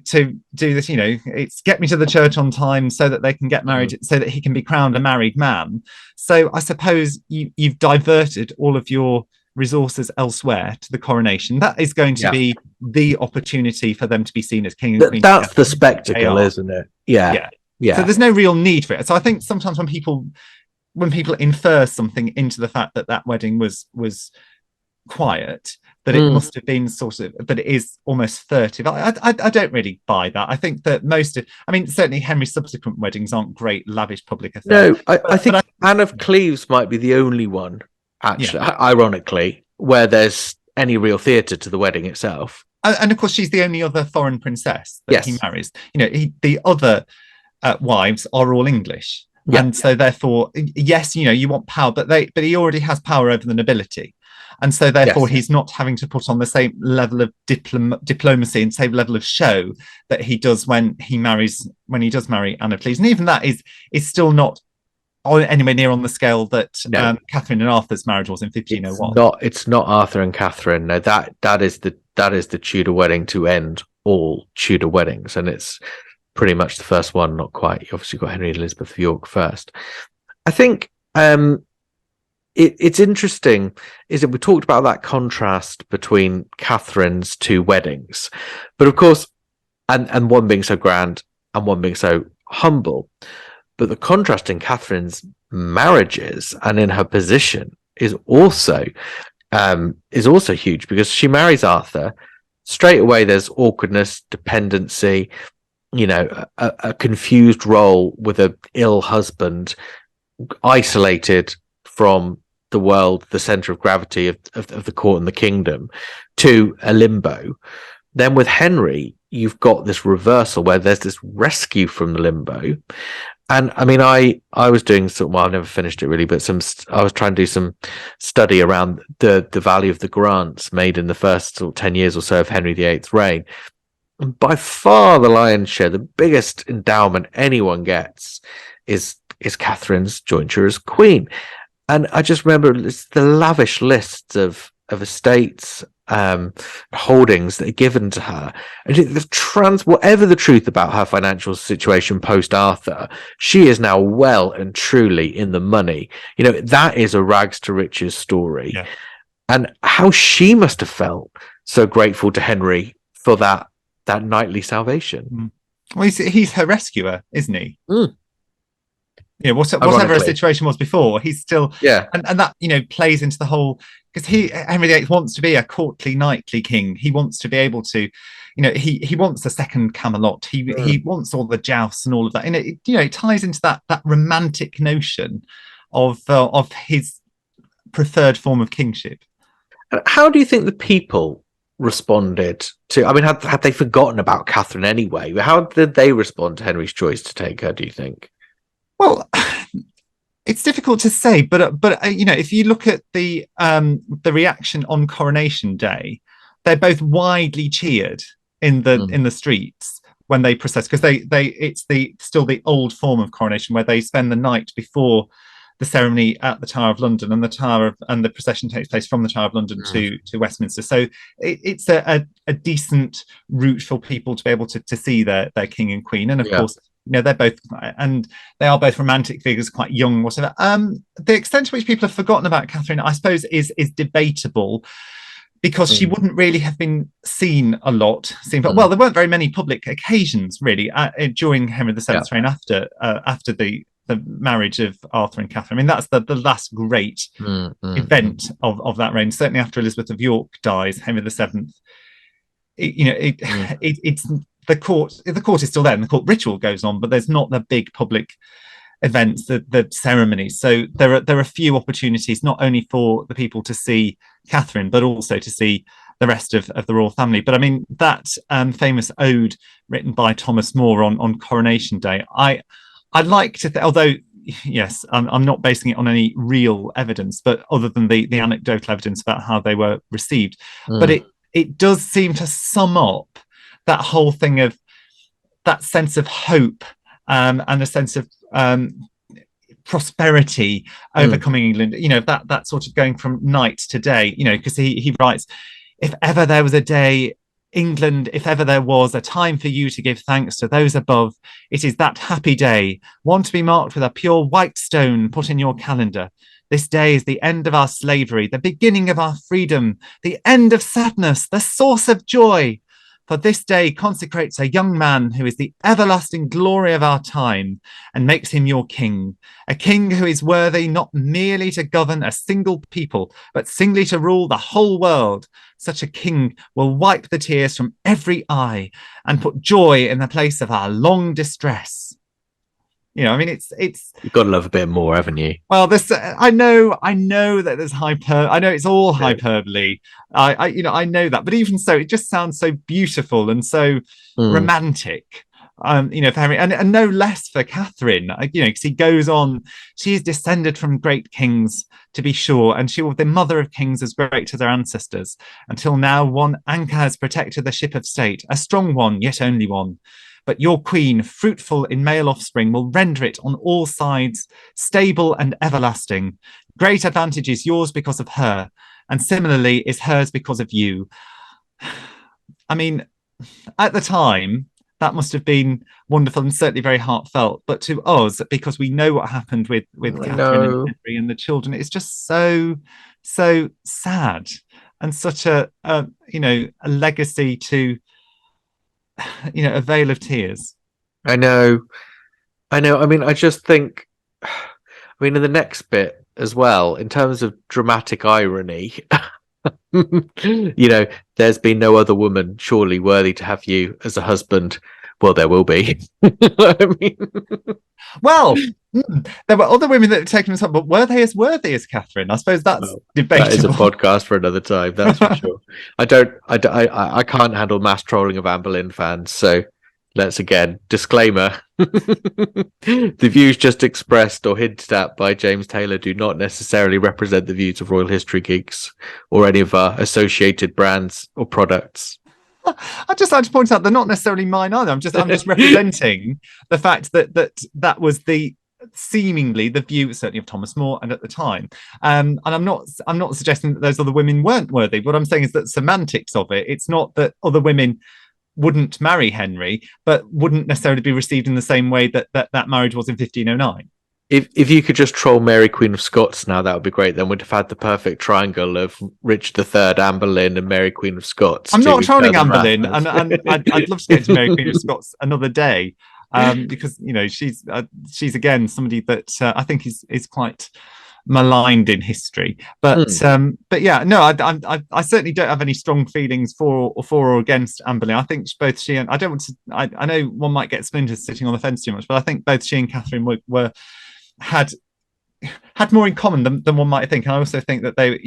do this, it's get me to the church on time so that they can get married, so that he can be crowned a married man. So I suppose you've diverted all of your resources elsewhere to the coronation. That is going to be the opportunity for them to be seen as king and queen. That's the spectacle, isn't it? Yeah. So there's no real need for it. So I think sometimes when people infer something into the fact that wedding was quiet, that it must have been sort of, that it is almost furtive. I don't really buy that. I think that certainly Henry's subsequent weddings aren't great, lavish public affairs. No, I think Anne of Cleves might be the only one, actually, ironically, where there's any real theatre to the wedding itself. And of course, she's the only other foreign princess that he marries. The other wives are all English. And so therefore, yes, you want power, but he already has power over the nobility. And so therefore he's not having to put on the same level of diplomacy and same level of show that he does when he does marry Anne of Cleves. And even that is still not anywhere near on the scale that Catherine and Arthur's marriage was in 1501. It's not Arthur and Catherine. No, that is the Tudor wedding to end all Tudor weddings, and it's pretty much the first one, not quite. You obviously got Henry and Elizabeth of York first. I think it's interesting is that we talked about that contrast between Catherine's two weddings, but of course, and one being so grand and one being so humble, but the contrast in Catherine's marriages and in her position is also huge, because she marries Arthur. Straight away there's awkwardness, dependency, a confused role with an ill husband, isolated from the world, the center of gravity of the court and the kingdom, to a limbo. Then with Henry, you've got this reversal where there's this rescue from the limbo. And I mean, I was doing I never finished it really, but I was trying to do some study around the value of the grants made in the first 10 years or so of Henry VIII's reign. And by far the lion's share, the biggest endowment anyone gets is Catherine's jointure as queen. And I just remember the lavish lists of estates, holdings that are given to her, and whatever the truth about her financial situation post Arthur, she is now well and truly in the money. That is a rags to riches story, and how she must have felt so grateful to Henry for that knightly salvation. Well, he's her rescuer, isn't he? Whatever a situation was before, he's still and that plays into the whole, because Henry VIII wants to be a courtly, knightly king. He wants to be able to, he wants a second Camelot. He wants all the jousts and all of that, and it ties into that romantic notion of his preferred form of kingship. How do you think the people responded to? I mean, had they forgotten about Catherine anyway? How did they respond to Henry's choice to take her, do you think? Well, it's difficult to say, but if you look at the reaction on Coronation Day, they're both widely cheered in the streets when they process, because it's still the old form of coronation where they spend the night before the ceremony at the Tower of London, and the procession takes place from the Tower of London to Westminster. So it's a decent route for people to be able to see their king and queen, and of course, they're both, and they are both romantic figures, quite young, whatever. The extent to which people have forgotten about Catherine, I suppose, is debatable. because she wouldn't really have been seen a lot. But well, there weren't very many public occasions really during Henry VII's reign after the marriage of Arthur and Catherine. I mean, that's the last great event of that reign. Certainly after Elizabeth of York dies, Henry VII. It's the court. The court is still there, and the court ritual goes on, but there's not the big public events, the ceremonies. So there are few opportunities, not only for the people to see Catherine, but also to see the rest of the royal family. But I mean, that famous ode written by Thomas More on Coronation Day, I'd like to, although yes, I'm not basing it on any real evidence, but other than the anecdotal evidence about how they were received, but it does seem to sum up that whole thing of that sense of hope and a sense of prosperity overcoming England, that sort of going from night to day, because he writes, if ever there was a day, England, if ever there was a time for you to give thanks to those above, it is that happy day, one to be marked with a pure white stone put in your calendar. This day is the end of our slavery, the beginning of our freedom, the end of sadness, the source of joy. For this day consecrates a young man who is the everlasting glory of our time and makes him your king, a king who is worthy not merely to govern a single people, but singly to rule the whole world. Such a king will wipe the tears from every eye and put joy in the place of our long distress. I mean, it's you've got to love a bit more, haven't you? Well, I know that there's I know it's all hyperbole. I know that, but even so, it just sounds so beautiful and so romantic. For Henry, and no less for Catherine. Because he goes on, she is descended from great kings, to be sure, and she was the mother of kings as great as her ancestors. Until now, one anchor has protected the ship of state, a strong one, yet only one. But your queen, fruitful in male offspring, will render it on all sides stable and everlasting. Great advantage is yours because of her, and similarly is hers because of you. I mean, at the time, that must have been wonderful and certainly very heartfelt. But to us, because we know what happened with Catherine and Henry and the children, it's just so sad and such a legacy to a veil of tears. I know. I mean, I just think, in the next bit as well, in terms of dramatic irony, there's been no other woman surely worthy to have you as a husband. Well, there will be. Well, there were other women that had taken us up, but were they as worthy as Catherine? I suppose that's debatable. That is a podcast for another time, that's for sure. I can't handle mass trolling of Anne Boleyn fans, so let's again, disclaimer. The views just expressed or hinted at by James Taylor do not necessarily represent the views of Royal History Geeks or any of our associated brands or products. I'd just like to point out they're not necessarily mine either. I'm just representing the fact that was seemingly the view certainly of Thomas More and at the time. And I'm not suggesting that those other women weren't worthy. What I'm saying is that semantics of it, it's not that other women wouldn't marry Henry, but wouldn't necessarily be received in the same way that marriage was in 1509. If you could just troll Mary Queen of Scots now, that would be great. Then we'd have had the perfect triangle of Richard III, Anne Boleyn, and Mary Queen of Scots. I'm not trolling Anne Boleyn, and I'd love to get to Mary Queen of Scots another day, because she's again somebody that I think is quite maligned in history. But yeah, no, I certainly don't have any strong feelings for or against Anne Boleyn. I think both she and I know one might get splinters sitting on the fence too much, but I think both she and Catherine had more in common than one might think. And I also think that the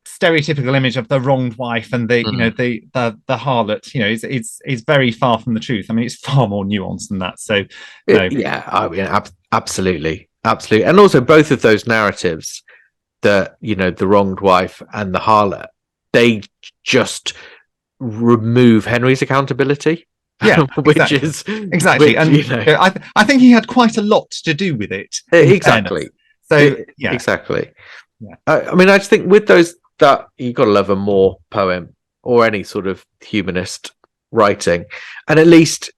stereotypical image of the wronged wife and the harlot, is very far from the truth. I mean, it's far more nuanced than that. So absolutely. And also both of those narratives, the wronged wife and the harlot, they just remove Henry's accountability. Yeah, which is exactly, and I think he had quite a lot to do with it. Exactly. So yeah, exactly. Yeah. I just think with those, that you got to love a More poem or any sort of humanist writing, and at least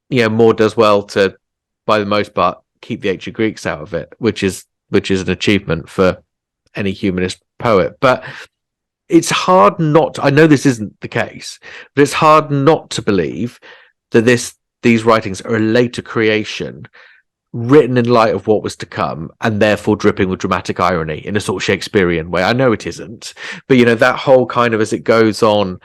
More does well to, by the most part, keep the ancient Greeks out of it, which is which is an achievement for any humanist poet. But it's hard not, I know this isn't the case, but it's hard not to believe that these writings are a later creation written in light of what was to come, and therefore dripping with dramatic irony in a sort of Shakespearean way. I know it isn't, but that whole kind of, as it goes on,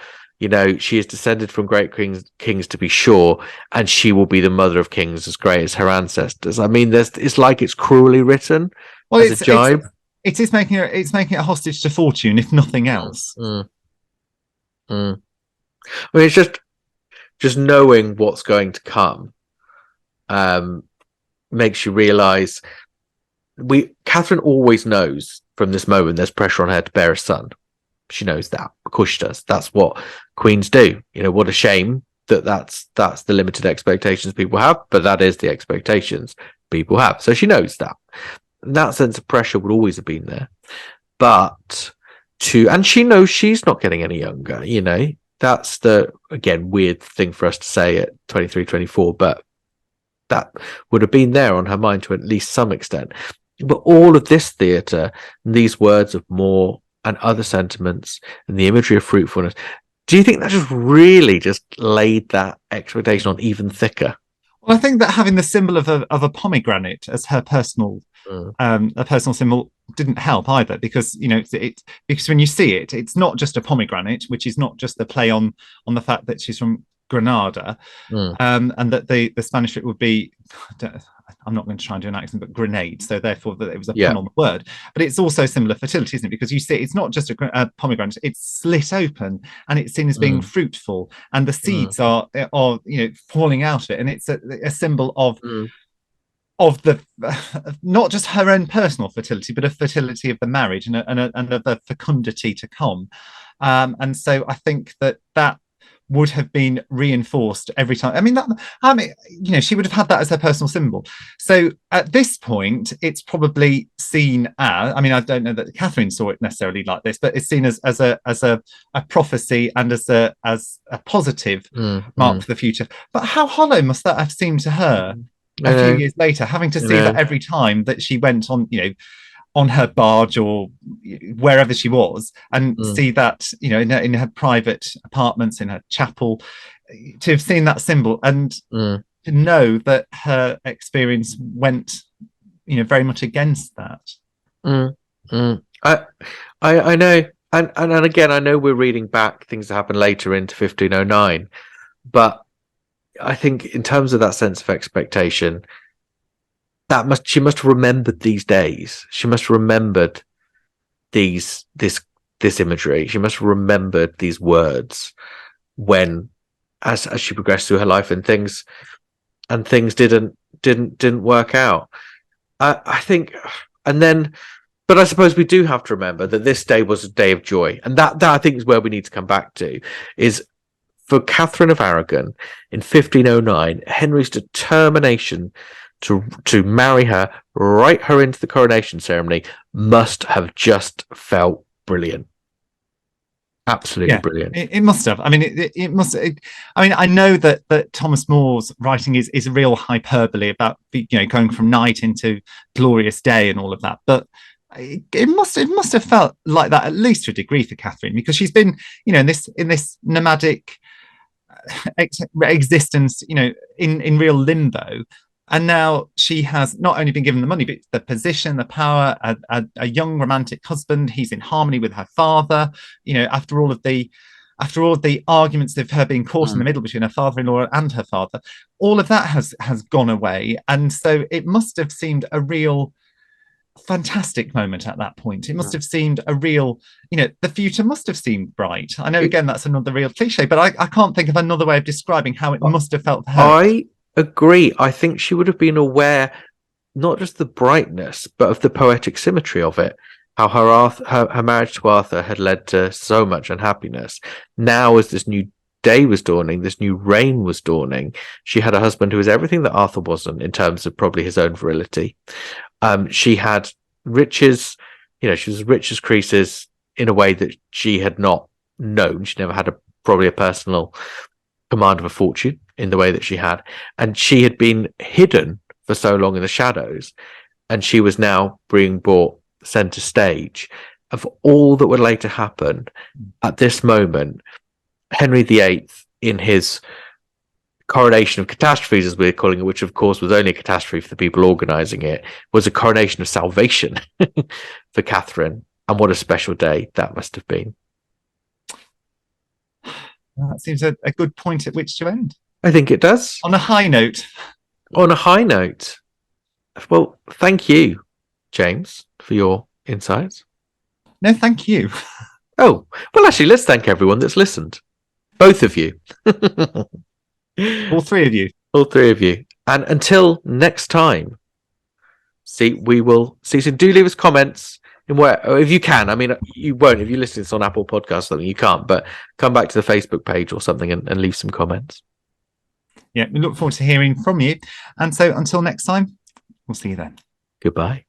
she is descended from great kings to be sure, and she will be the mother of kings as great as her ancestors. I mean, it's like it's cruelly written as a jibe. It's making it a hostage to fortune, if nothing else. I mean, it's just knowing what's going to come makes you realise Catherine always knows from this moment there's pressure on her to bear a son. She knows that. Of course she does. That's what queens do. What a shame that's the limited expectations people have, but that is the expectations people have. So she knows that. And that sense of pressure would always have been there. And she knows she's not getting any younger, That's the, again, weird thing for us to say at 23, 24, but that would have been there on her mind to at least some extent. But all of this theatre, these words of more and other sentiments, and the imagery of fruitfulness, do you think that just really just laid that expectation on even thicker? Well, I think that having the symbol of a pomegranate as her personal a personal symbol didn't help either, because because when you see it, it's not just a pomegranate, which is not just the play on the fact that she's from Granada, and that the Spanish it would be, I'm not going to try and do an accent, but grenade, so therefore that it was a pun on the word. But it's also similar fertility, isn't it? Because you see it's not just a pomegranate, it's slit open and it's seen as being fruitful, and the seeds are falling out of it, and it's a symbol of the not just her own personal fertility, but a fertility of the marriage and of the fecundity to come. And so I think that would have been reinforced every time. She would have had that as her personal symbol. So at this point, it's probably seen as, I don't know that Catherine saw it necessarily like this, but it's seen as a prophecy and as a positive mark for the future. But how hollow must that have seemed to her a few years later, having to see that every time that she went on her barge or wherever she was, and see that in her private apartments, in her chapel, to have seen that symbol and to know that her experience went very much against that. I know, and again, I know we're reading back things that happened later into 1509, but I think in terms of that sense of expectation, she must have remembered these days. She must have remembered this imagery. She must have remembered these words when, as she progressed through her life, and things didn't work out. I think, but I suppose we do have to remember that this day was a day of joy, and that I think is where we need to come back to. Is for Catherine of Aragon in 1509, Henry's determination to marry her, write her into the coronation ceremony, must have just felt brilliant. Absolutely brilliant. It must have. It must. I know that Thomas More's writing is a real hyperbole about going from night into glorious day and all of that, but it must have felt like that, at least to a degree, for Catherine, because she's been in this nomadic existence, in real limbo. And now she has not only been given the money, but the position, the power, a young romantic husband. He's in harmony with her father. After all of the arguments of her being caught in the middle between her father-in-law and her father, all of that has gone away. And so it must have seemed a real fantastic moment at that point. It must have seemed a real, the future must have seemed bright. I know, again, that's another real cliche, but I can't think of another way of describing how it must have felt for her. I agree. I think she would have been aware not just the brightness, but of the poetic symmetry of it. How her marriage to Arthur had led to so much unhappiness. Now, as this new day was dawning, this new reign was dawning, she had a husband who was everything that Arthur wasn't in terms of probably his own virility. She had riches, she was as rich as Croesus in a way that she had not known. She never had probably a personal command of a fortune in the way that she had, and she had been hidden for so long in the shadows, and she was now being brought center stage of all that would later happen. At this moment, Henry VIII, in his coronation of catastrophes, as we're calling it, which of course was only a catastrophe for the people organizing it, was a coronation of salvation for Catherine. And what a special day that must have been. Well, that seems a good point at which to end. I think it does. On a high note. On a high note. Well, thank you, James, for your insights. No, thank you. Oh, well, actually, let's thank everyone that's listened. Both of you. All three of you. All three of you. And until next time, we will see. So do leave us comments in where, if you can. I mean, you won't if you listen to this on Apple Podcasts or something. You can't, but come back to the Facebook page or something and leave some comments. Yeah, we look forward to hearing from you. And so until next time, we'll see you then. Goodbye.